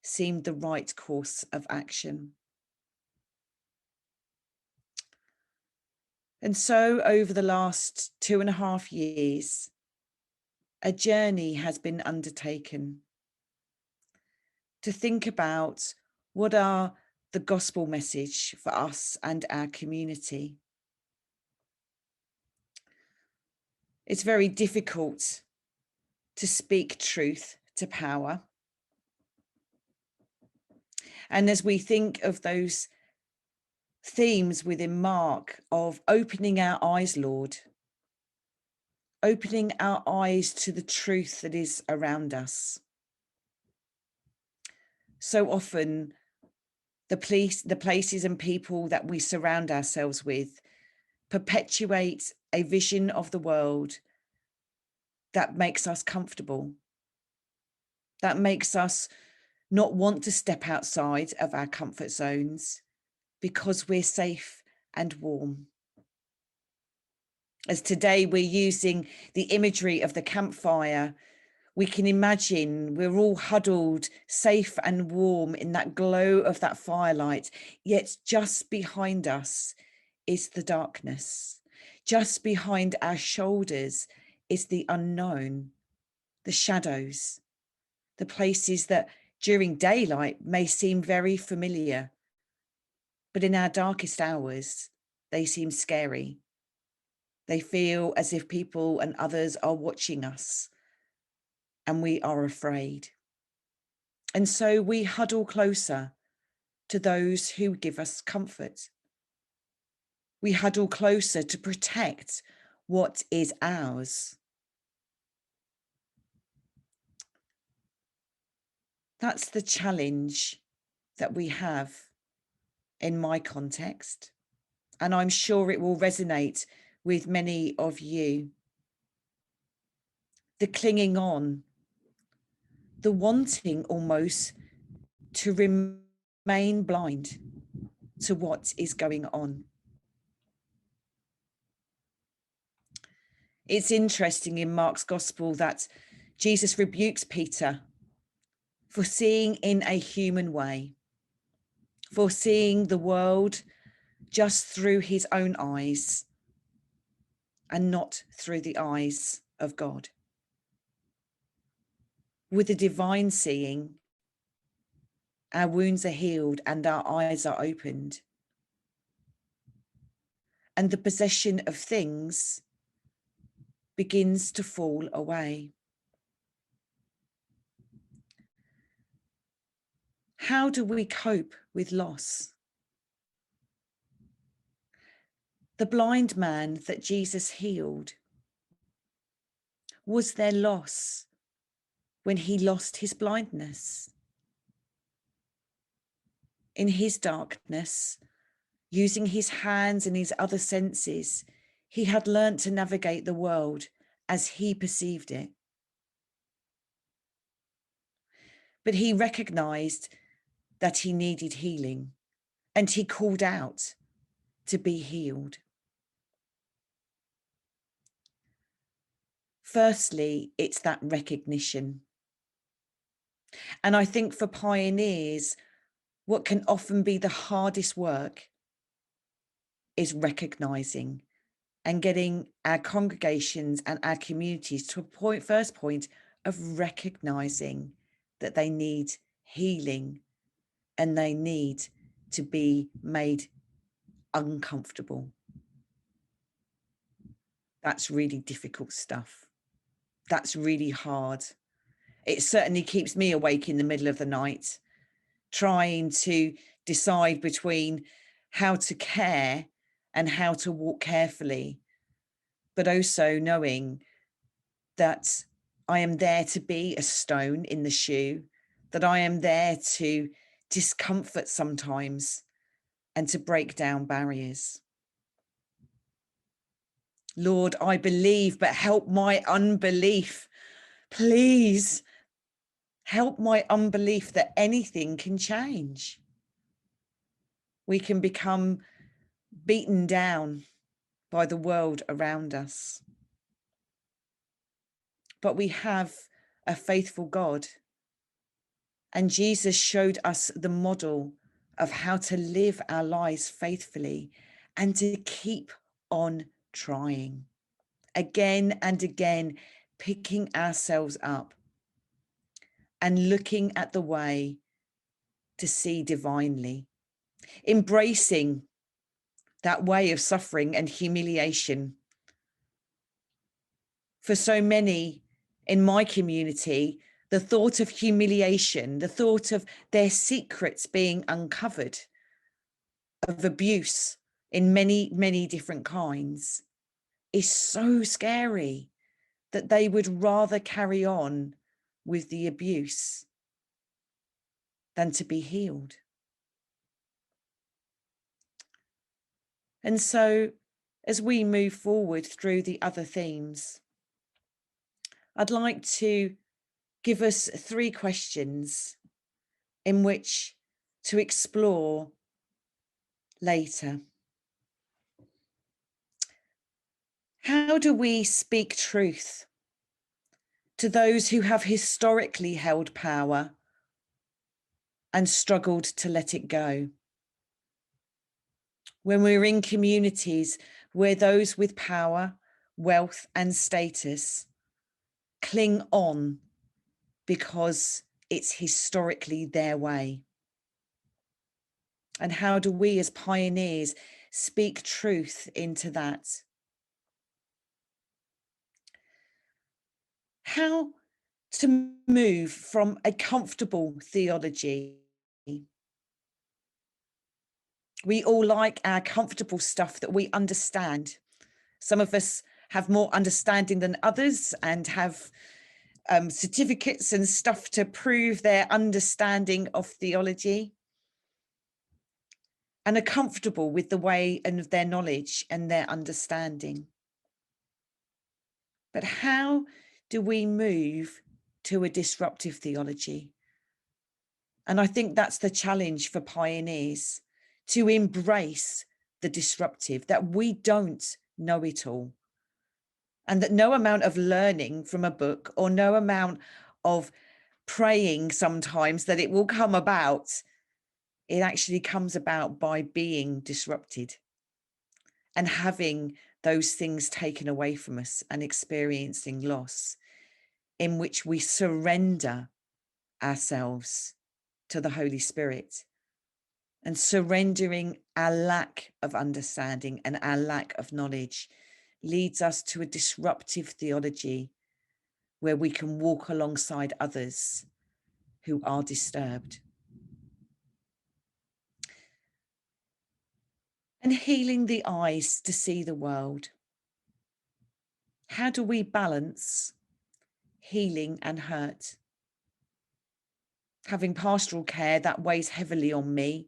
[SPEAKER 5] seemed the right course of action. And so over the last 2.5 years, a journey has been undertaken to think about what are the gospel message for us and our community. It's very difficult to speak truth to power. And as we think of those themes within Mark of opening our eyes, Lord, opening our eyes to the truth that is around us. So often the places and people that we surround ourselves with perpetuate a vision of the world that makes us comfortable, that makes us not want to step outside of our comfort zones because we're safe and warm. As today we're using the imagery of the campfire, we can imagine we're all huddled, safe and warm in that glow of that firelight, yet just behind us is the darkness. Just behind our shoulders is the unknown, the shadows, the places that during daylight may seem very familiar, but in our darkest hours, they seem scary. They feel as if people and others are watching us and we are afraid. And so we huddle closer to those who give us comfort. We huddle closer to protect what is ours. That's the challenge that we have in my context. And I'm sure it will resonate with many of you. The clinging on, the wanting almost to remain blind to what is going on. It's interesting in Mark's gospel that Jesus rebukes Peter for seeing in a human way, for seeing the world just through his own eyes and not through the eyes of God. With a divine seeing, our wounds are healed and our eyes are opened. And the possession of things begins to fall away. How do we cope with loss? The blind man that Jesus healed, was there loss when he lost his blindness? In his darkness, using his hands and his other senses, he had learnt to navigate the world as he perceived it. But he recognized that he needed healing, and he called out to be healed. Firstly, it's that recognition. And I think for pioneers, what can often be the hardest work is recognizing and getting our congregations and our communities to a first point of recognizing that they need healing and they need to be made uncomfortable. That's really difficult stuff. That's really hard. It certainly keeps me awake in the middle of the night, trying to decide between how to care and how to walk carefully, but also knowing that I am there to be a stone in the shoe, that I am there to discomfort sometimes and to break down barriers. Lord, I believe, but help my unbelief. Please help my unbelief that anything can change. We can become beaten down by the world around us. But we have a faithful God. And Jesus showed us the model of how to live our lives faithfully and to keep on trying again and again, picking ourselves up and looking at the way to see divinely, embracing that way of suffering and humiliation. For so many in my community, the thought of humiliation, the thought of their secrets being uncovered, of abuse in many, many different kinds, is so scary that they would rather carry on with the abuse than to be healed. And so, as we move forward through the other themes, I'd like to give us 3 questions in which to explore later. How do we speak truth to those who have historically held power and struggled to let it go? When we're in communities where those with power, wealth, and status cling on because it's historically their way. And how do we as pioneers speak truth into that? How to move from a comfortable theology. We all like our comfortable stuff that we understand. Some of us have more understanding than others and have certificates and stuff to prove their understanding of theology, and are comfortable with the way and their knowledge and their understanding. But how do we move to a disruptive theology? And I think that's the challenge for pioneers, to embrace the disruptive, that we don't know it all. And that no amount of learning from a book or no amount of praying sometimes that it will come about, it actually comes about by being disrupted and having those things taken away from us and experiencing loss, in which we surrender ourselves to the Holy Spirit. And surrendering our lack of understanding and our lack of knowledge leads us to a disruptive theology where we can walk alongside others who are disturbed. And healing the eyes to see the world. How do we balance healing and hurt? Having pastoral care, that weighs heavily on me.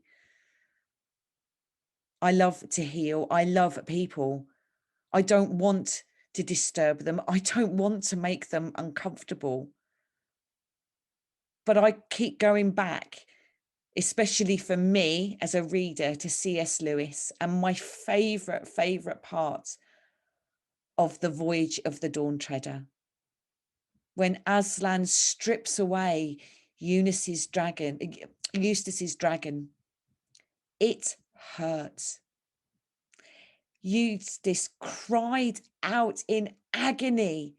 [SPEAKER 5] I love to heal. I love people. I don't want to disturb them. I don't want to make them uncomfortable. But I keep going back, especially for me as a reader, to C.S. Lewis, and my favourite part of The Voyage of the Dawn Treader, when Aslan strips away Eustace's dragon. It hurt. Eustace cried out in agony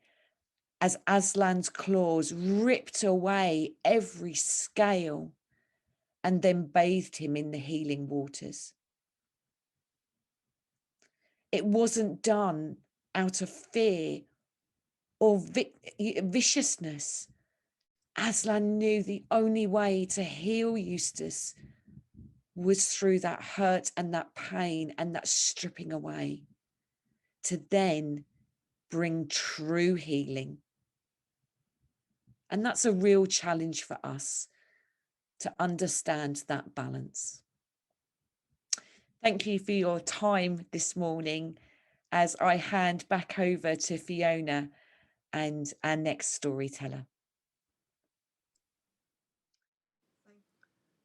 [SPEAKER 5] as Aslan's claws ripped away every scale and then bathed him in the healing waters. It wasn't done out of fear or viciousness. Aslan knew the only way to heal Eustace was through that hurt and that pain and that stripping away, to then bring true healing. And that's a real challenge for us to understand that balance. Thank you for your time this morning as I hand back over to Fiona and our next storyteller.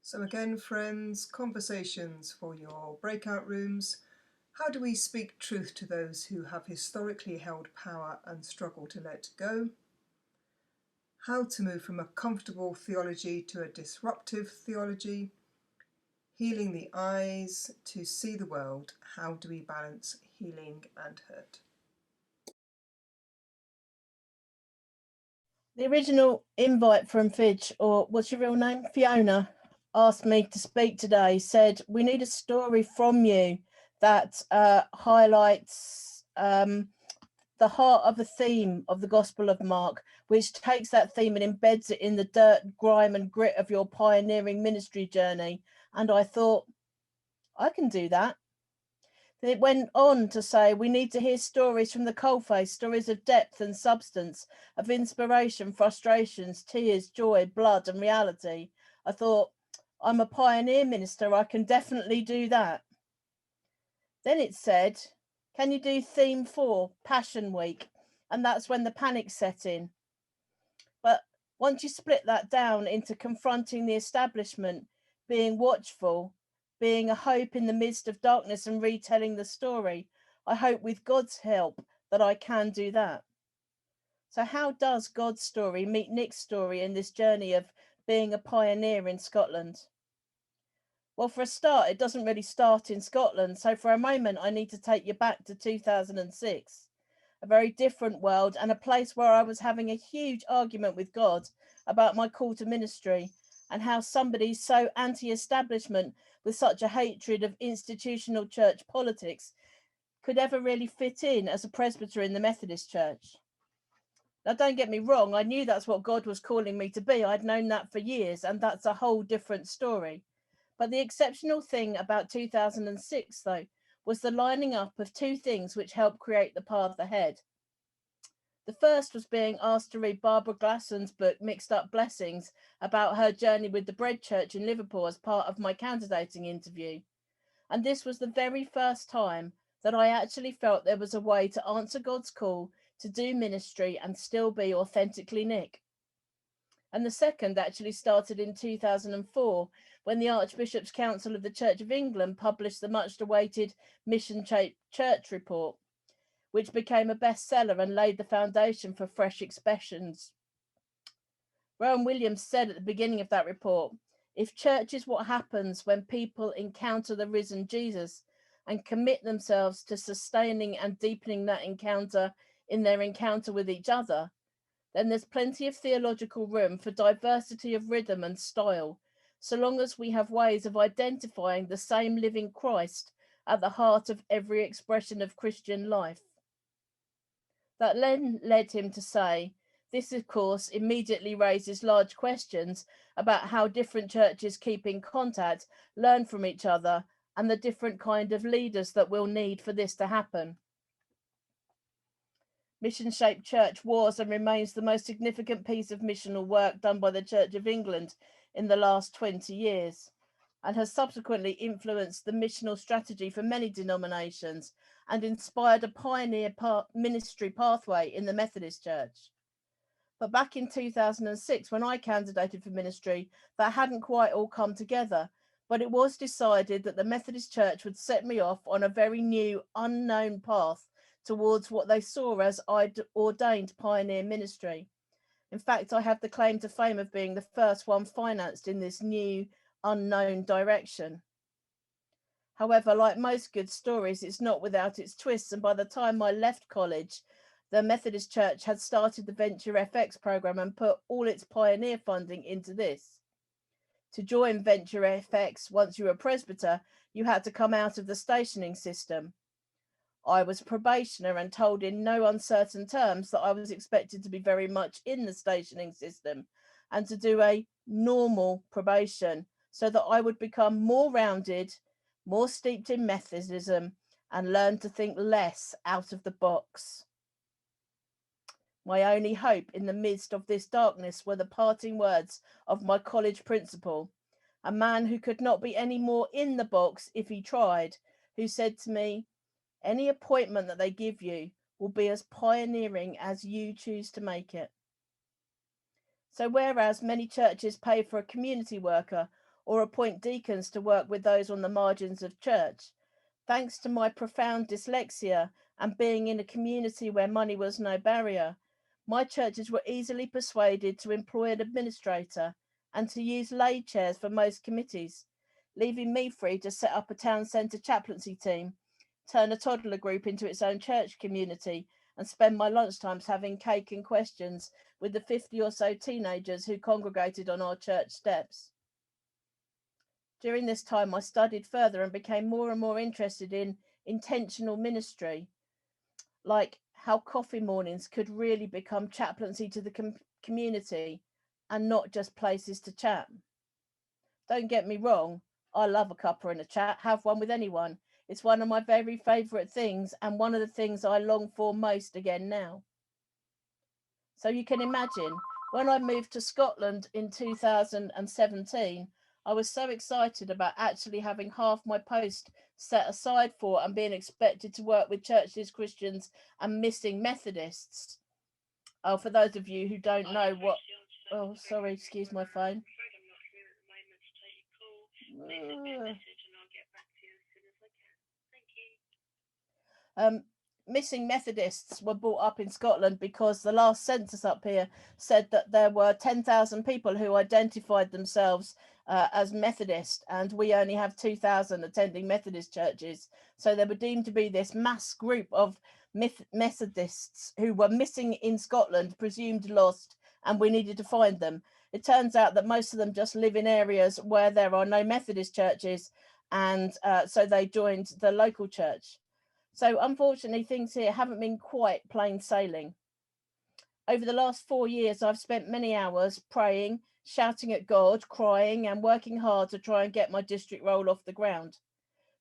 [SPEAKER 4] So again, friends, conversations for your breakout rooms. How do we speak truth to those who have historically held power and struggle to let go? How to move from a comfortable theology to a disruptive theology? Healing the eyes to see the world. How do we balance healing and hurt?
[SPEAKER 6] The original invite from Fidge, or what's your real name? Fiona, asked me to speak today, said, we need a story from you that highlights the heart of the theme of the Gospel of Mark, which takes that theme and embeds it in the dirt, grime and grit of your pioneering ministry journey. And I thought, I can do that. Then it went on to say, we need to hear stories from the coalface, stories of depth and substance, of inspiration, frustrations, tears, joy, blood and reality. I thought, I'm a pioneer minister, I can definitely do that. Then it said, can you do theme 4, Passion Week? And that's when the panic set in. But once you split that down into confronting the establishment, being watchful, being a hope in the midst of darkness and retelling the story, I hope with God's help that I can do that. So how does God's story meet Nick's story in this journey of being a pioneer in Scotland? Well, for a start, it doesn't really start in Scotland. So for a moment, I need to take you back to 2006, a very different world and a place where I was having a huge argument with God about my call to ministry and how somebody so anti-establishment with such a hatred of institutional church politics could ever really fit in as a presbyter in the Methodist Church. Now, don't get me wrong, I knew that's what God was calling me to be. I'd known that for years, and that's a whole different story. But the exceptional thing about 2006, though, was the lining up of two things which helped create the path ahead. The first was being asked to read Barbara Glasson's book, Mixed Up Blessings, about her journey with the Bread Church in Liverpool as part of my candidating interview. And this was the very first time that I actually felt there was a way to answer God's call to do ministry and still be authentically Nick. And the second actually started in 2004, when the Archbishop's Council of the Church of England published the much-awaited Mission Church report, which became a bestseller and laid the foundation for fresh expressions. Rowan Williams said at the beginning of that report, if church is what happens when people encounter the risen Jesus and commit themselves to sustaining and deepening that encounter in their encounter with each other, then there's plenty of theological room for diversity of rhythm and style, so long as we have ways of identifying the same living Christ at the heart of every expression of Christian life. That then led him to say, this of course immediately raises large questions about how different churches keep in contact, learn from each other, and the different kind of leaders that we'll need for this to happen. Mission Shaped Church was and remains the most significant piece of missional work done by the Church of England in the last 20 years, and has subsequently influenced the missional strategy for many denominations and inspired a pioneer ministry pathway in the Methodist Church. But back in 2006, when I candidated for ministry, that hadn't quite all come together, but it was decided that the Methodist Church would set me off on a very new, unknown path towards what they saw as I'd ordained pioneer ministry. In fact, I have the claim to fame of being the first one financed in this new, unknown direction. However, like most good stories, it's not without its twists, and by the time I left college, the Methodist Church had started the Venture FX program and put all its pioneer funding into this. To join Venture FX, once you were a presbyter, you had to come out of the stationing system. I was a probationer and told in no uncertain terms that I was expected to be very much in the stationing system and to do a normal probation so that I would become more rounded, more steeped in Methodism, and learn to think less out of the box. My only hope in the midst of this darkness were the parting words of my college principal, a man who could not be any more in the box if he tried, who said to me, "Any appointment that they give you will be as pioneering as you choose to make it." So whereas many churches pay for a community worker or appoint deacons to work with those on the margins of church, thanks to my profound dyslexia and being in a community where money was no barrier, my churches were easily persuaded to employ an administrator and to use lay chairs for most committees, leaving me free to set up a town centre chaplaincy team, turn a toddler group into its own church community, and spend my lunchtimes having cake and questions with the 50 or so teenagers who congregated on our church steps. During this time, I studied further and became more and more interested in intentional ministry, like how coffee mornings could really become chaplaincy to the community and not just places to chat. Don't get me wrong, I love a cuppa and a chat, have one with anyone. It's one of my very favourite things and one of the things I long for most again now. So you can imagine, when I moved to Scotland in 2017, I was so excited about actually having half my post set aside for and being expected to work with churches, Christians and missing Methodists. Oh, for those of you who don't know what... Oh, sorry, excuse my phone. Missing Methodists were brought up in Scotland because the last census up here said that there were 10,000 people who identified themselves as Methodist, and we only have 2,000 attending Methodist churches. So they were deemed to be this mass group of Methodists who were missing in Scotland, presumed lost, and we needed to find them. It turns out that most of them just live in areas where there are no Methodist churches, and so they joined the local church. So unfortunately, things here haven't been quite plain sailing. Over the last 4 years, I've spent many hours praying, shouting at God, crying, and working hard to try and get my district role off the ground.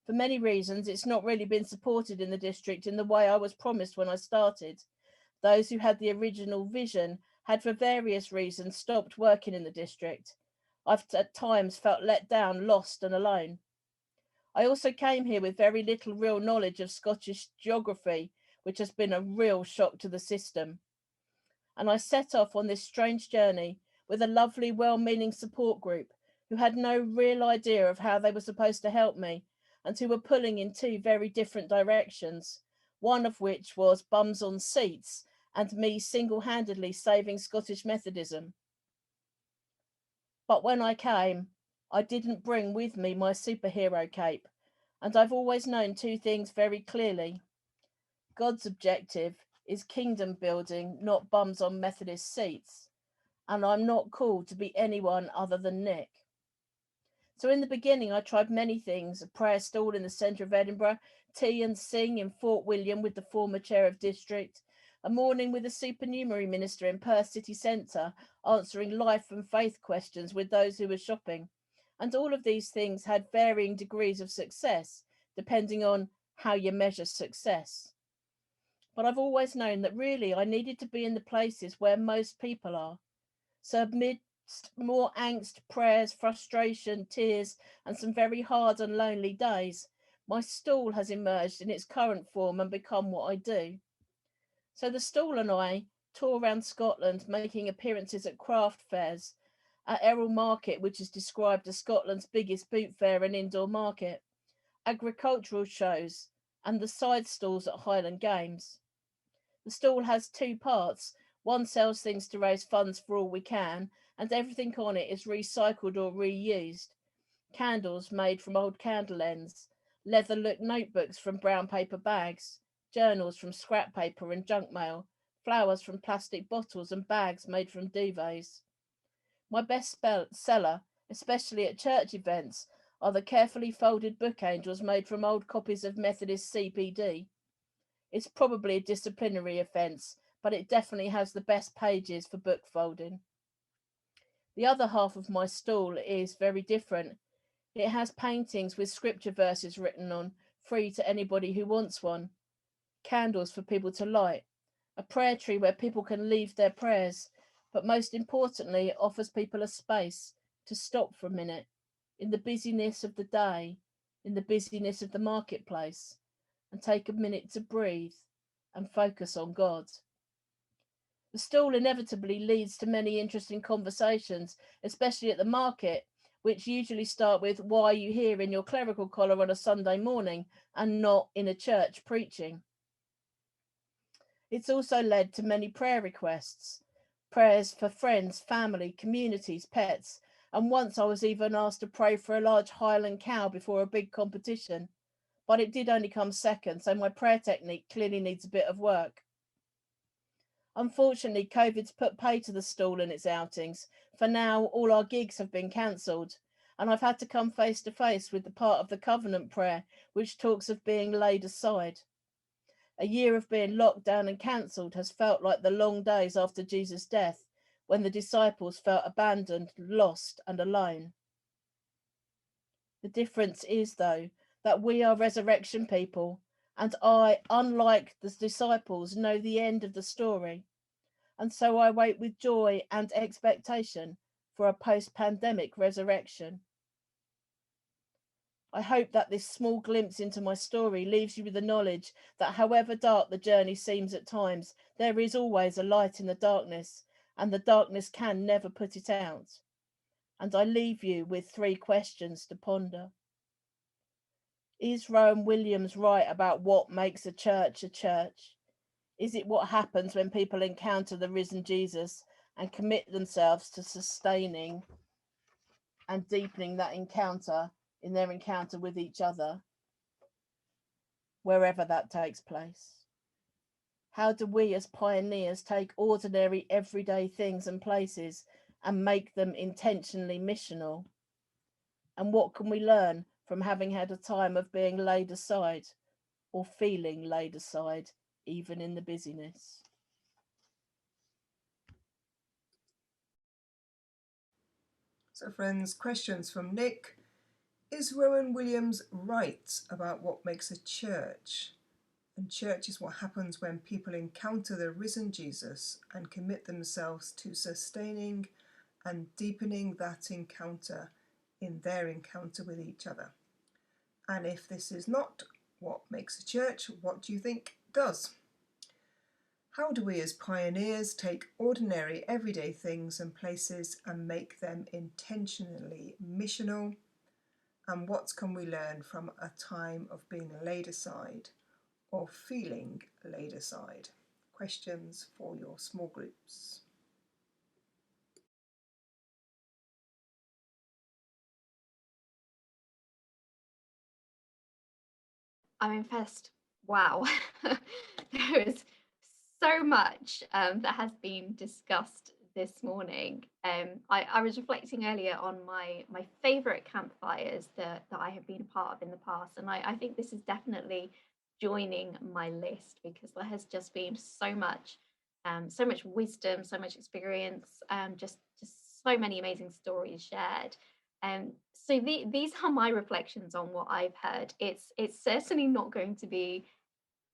[SPEAKER 6] For many reasons, it's not really been supported in the district in the way I was promised when I started. Those who had the original vision had, for various reasons, stopped working in the district. I've at times felt let down, lost, and alone. I also came here with very little real knowledge of Scottish geography, which has been a real shock to the system. And I set off on this strange journey with a lovely, well-meaning support group who had no real idea of how they were supposed to help me and who were pulling in two very different directions, one of which was bums on seats and me single-handedly saving Scottish Methodism. But when I came, I didn't bring with me my superhero cape, and I've always known two things very clearly. God's objective is kingdom building, not bums on Methodist seats, and I'm not called to be anyone other than Nick. So in the beginning, I tried many things: a prayer stall in the centre of Edinburgh, tea and sing in Fort William with the former chair of district, a morning with a supernumerary minister in Perth city centre, answering life and faith questions with those who were shopping. And all of these things had varying degrees of success, depending on how you measure success. But I've always known that really I needed to be in the places where most people are. So amidst more angst, prayers, frustration, tears, and some very hard and lonely days, my stall has emerged in its current form and become what I do. So the stall and I tour around Scotland, making appearances at craft fairs, at Errol Market, which is described as Scotland's biggest boot fair and indoor market, agricultural shows, and the side stalls at Highland Games. The stall has two parts. One sells things to raise funds for all we can, and everything on it is recycled or reused. Candles made from old candle ends, leather-look notebooks from brown paper bags, journals from scrap paper and junk mail, flowers from plastic bottles and bags made from duvets. My best seller, especially at church events, are the carefully folded book angels made from old copies of Methodist CPD. It's probably a disciplinary offence, but it definitely has the best pages for book folding. The other half of my stall is very different. It has paintings with scripture verses written on, free to anybody who wants one. Candles for people to light. A prayer tree where people can leave their prayers. But most importantly, it offers people a space to stop for a minute in the busyness of the day, in the busyness of the marketplace, and take a minute to breathe and focus on God. The stall inevitably leads to many interesting conversations, especially at the market, which usually start with, why are you here in your clerical collar on a Sunday morning and not in a church preaching? It's also led to many prayer requests, prayers for friends, family, communities, pets, and once I was even asked to pray for a large Highland cow before a big competition, but it did only come second, so my prayer technique clearly needs a bit of work. Unfortunately, COVID's put pay to the stall and its outings. For now, all our gigs have been cancelled, and I've had to come face to face with the part of the covenant prayer which talks of being laid aside. A year of being locked down and cancelled has felt like the long days after Jesus' death, when the disciples felt abandoned, lost, and alone. The difference is, though, that we are resurrection people, and I, unlike the disciples, know the end of the story. And so I wait with joy and expectation for a post-pandemic resurrection. I hope that this small glimpse into my story leaves you with the knowledge that however dark the journey seems at times, there is always a light in the darkness, and the darkness can never put it out. And I leave you with 3 questions to ponder. Is Rowan Williams right about what makes a church a church? Is it what happens when people encounter the risen Jesus and commit themselves to sustaining and deepening that encounter in their encounter with each other, wherever that takes place? How do we as pioneers take ordinary everyday things and places and make them intentionally missional? And what can we learn from having had a time of being laid aside or feeling laid aside, even in the busyness?
[SPEAKER 4] So friends, questions from Nick. Is Rowan Williams right about what makes a church? And church is what happens when people encounter the risen Jesus and commit themselves to sustaining and deepening that encounter in their encounter with each other. And if this is not what makes a church, what do you think does? How do we as pioneers take ordinary everyday things and places and make them intentionally missional? And what can we learn from a time of being laid aside or feeling laid aside? Questions for your small groups.
[SPEAKER 7] I'm impressed. Wow. There is so much that has been discussed this morning. I was reflecting earlier on my favourite campfires that I have been a part of in the past, and I think this is definitely joining my list because there has just been so much wisdom, so much experience, just so many amazing stories shared. So these are my reflections on what I've heard. It's certainly not going to be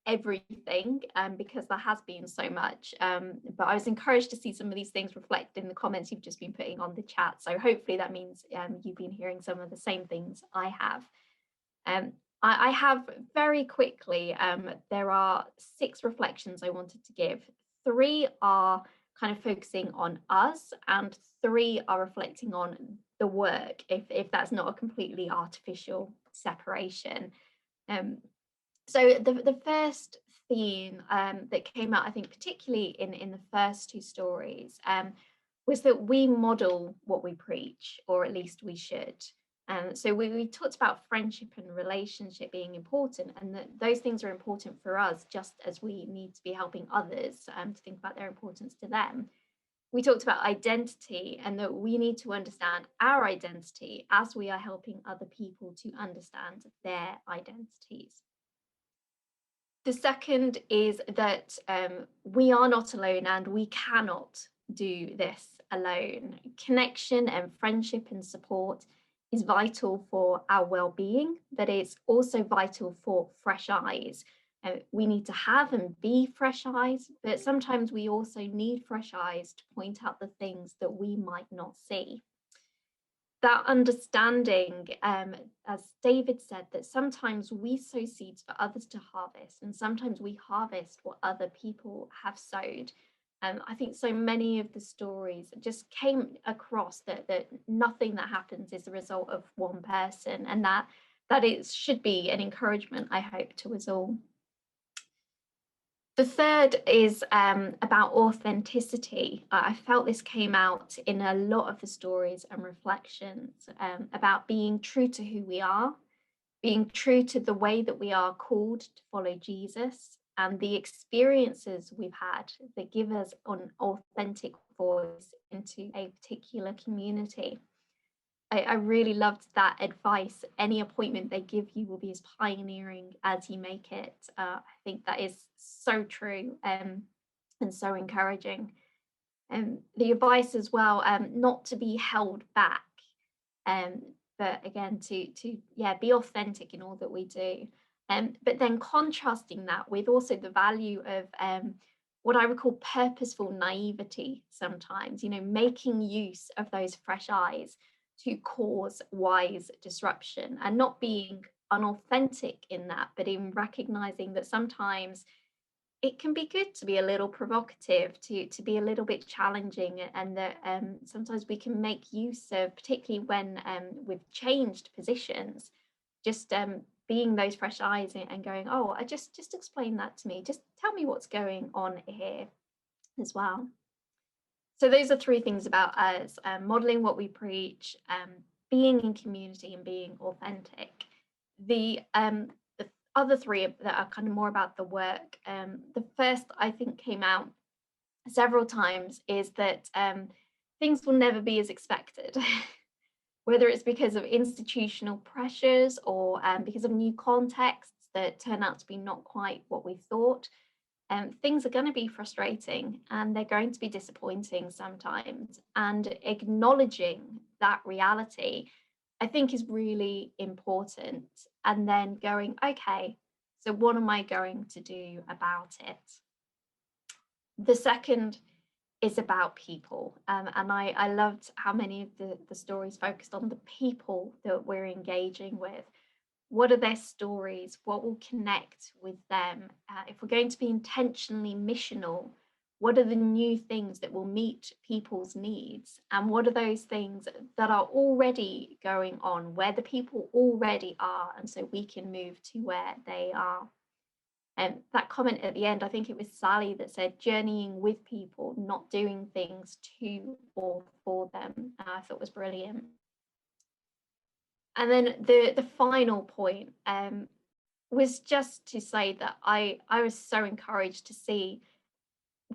[SPEAKER 7] everything because there has been so much, but I was encouraged to see some of these things reflect in the comments you've just been putting on the chat, so hopefully that means you've been hearing some of the same things I have. I have very quickly, there are 6 reflections I wanted to give. 3 are kind of focusing on us and 3 are reflecting on the work, if that's not a completely artificial separation. So the first theme that came out, I think, particularly in the first two stories, was that we model what we preach, or at least we should. So we talked about friendship and relationship being important, and that those things are important for us, just as we need to be helping others to think about their importance to them. We talked about identity, and that we need to understand our identity as we are helping other people to understand their identities. The second is that we are not alone, and we cannot do this alone. Connection and friendship and support is vital for our well-being, but it's also vital for fresh eyes. We need to have and be fresh eyes, but sometimes we also need fresh eyes to point out the things that we might not see. That understanding, as David said, that sometimes we sow seeds for others to harvest, and sometimes we harvest what other people have sowed. I think so many of the stories just came across that nothing that happens is the result of one person, and that it should be an encouragement, I hope, to us all. The third is about authenticity. I felt this came out in a lot of the stories and reflections about being true to who we are, being true to the way that we are called to follow Jesus, and the experiences we've had that give us an authentic voice into a particular community. I really loved that advice. Any appointment they give you will be as pioneering as you make it. I think that is so true and so encouraging. The advice as well, not to be held back, but again, to be authentic in all that we do. But then contrasting that with also the value of what I would call purposeful naivety sometimes, making use of those fresh eyes to cause wise disruption, and not being unauthentic in that, but in recognizing that sometimes it can be good to be a little provocative, to be a little bit challenging, and that sometimes we can make use of, particularly when we've changed positions, just being those fresh eyes and going, oh, just explain that to me, just tell me what's going on here as well. So those are three things about us: modeling what we preach, being in community, and being authentic. The other three that are kind of more about the work, the first I think came out several times, is that things will never be as expected. Whether it's because of institutional pressures or because of new contexts that turn out to be not quite what we thought. Things are going to be frustrating, and they're going to be disappointing sometimes, and acknowledging that reality, I think, is really important. And then going, okay, so what am I going to do about it? The second is about people, and I loved how many of the stories focused on the people that we're engaging with. What are their stories? What will connect with them? If we're going to be intentionally missional, what are the new things that will meet people's needs? And what are those things that are already going on, where the people already are, and so we can move to where they are? And that comment at the end, I think it was Sally that said, journeying with people, not doing things to or for them, I thought was brilliant. And then the final point was just to say that I was so encouraged to see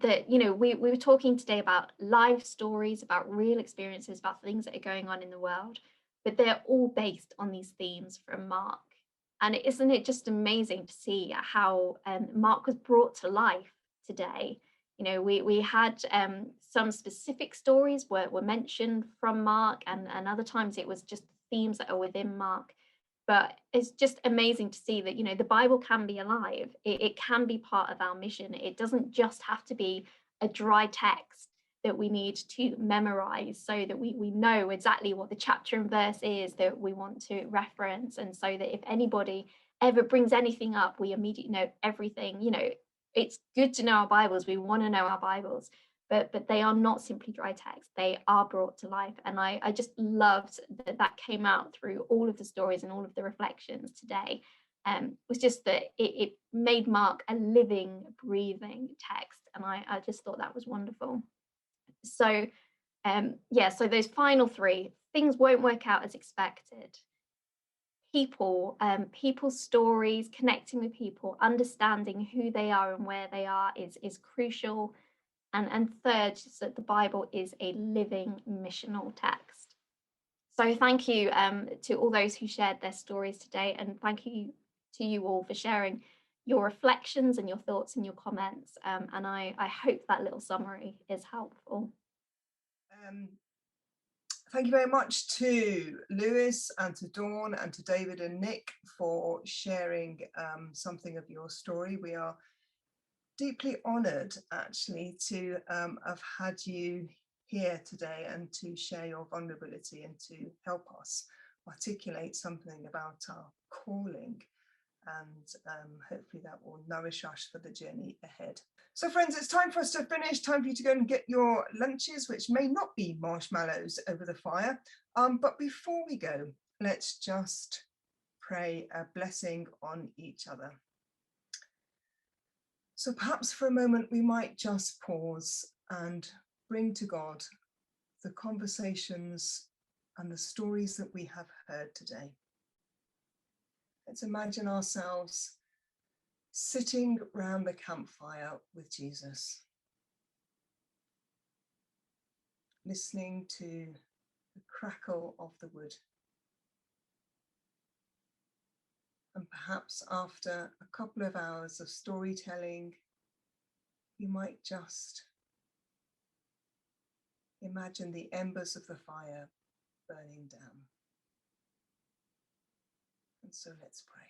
[SPEAKER 7] that, we were talking today about live stories, about real experiences, about things that are going on in the world, but they're all based on these themes from Mark. And isn't it just amazing to see how Mark was brought to life today? We had some specific stories were mentioned from Mark, and other times it was just themes that are within Mark. But it's just amazing to see that, the Bible can be alive. It can be part of our mission. It doesn't just have to be a dry text that we need to memorize so that we know exactly what the chapter and verse is that we want to reference. And so that if anybody ever brings anything up, we immediately know everything. It's good to know our Bibles. We want to know our Bibles. But they are not simply dry text. They are brought to life. And I just loved that came out through all of the stories and all of the reflections today. was just that it made Mark a living, breathing text. And I just thought that was wonderful. So yeah, so those final three, things won't work out as expected. People's stories, connecting with people, understanding who they are and where they are is crucial. And third, just that the Bible is a living missional text. So thank you to all those who shared their stories today, and thank you to you all for sharing your reflections and your thoughts and your comments. And I hope that little summary is helpful.
[SPEAKER 4] Thank you very much to Lewis and to Dawn and to David and Nick for sharing something of your story. We are deeply honoured actually to have had you here today and to share your vulnerability and to help us articulate something about our calling, and hopefully that will nourish us for the journey ahead. So friends, it's time for us to finish, time for you to go and get your lunches, which may not be marshmallows over the fire. But before we go, let's just pray a blessing on each other. So perhaps for a moment, we might just pause and bring to God the conversations and the stories that we have heard today. Let's imagine ourselves sitting round the campfire with Jesus, listening to the crackle of the wood. And perhaps after a couple of hours of storytelling, you might just imagine the embers of the fire burning down. And so let's pray.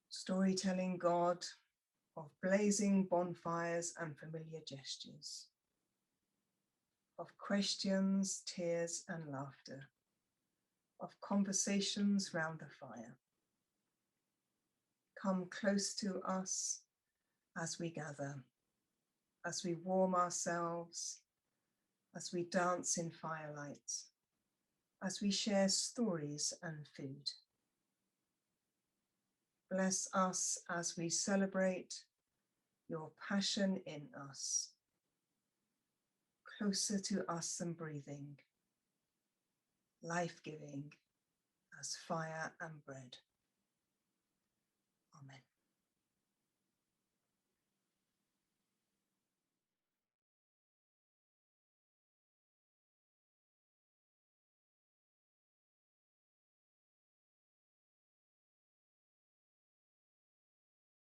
[SPEAKER 4] Storytelling God of blazing bonfires and familiar gestures, of questions, tears, and laughter, of conversations round the fire. Come close to us as we gather, as we warm ourselves, as we dance in firelight, as we share stories and food. Bless us as we celebrate your passion in us, closer to us than breathing, life-giving as fire and bread.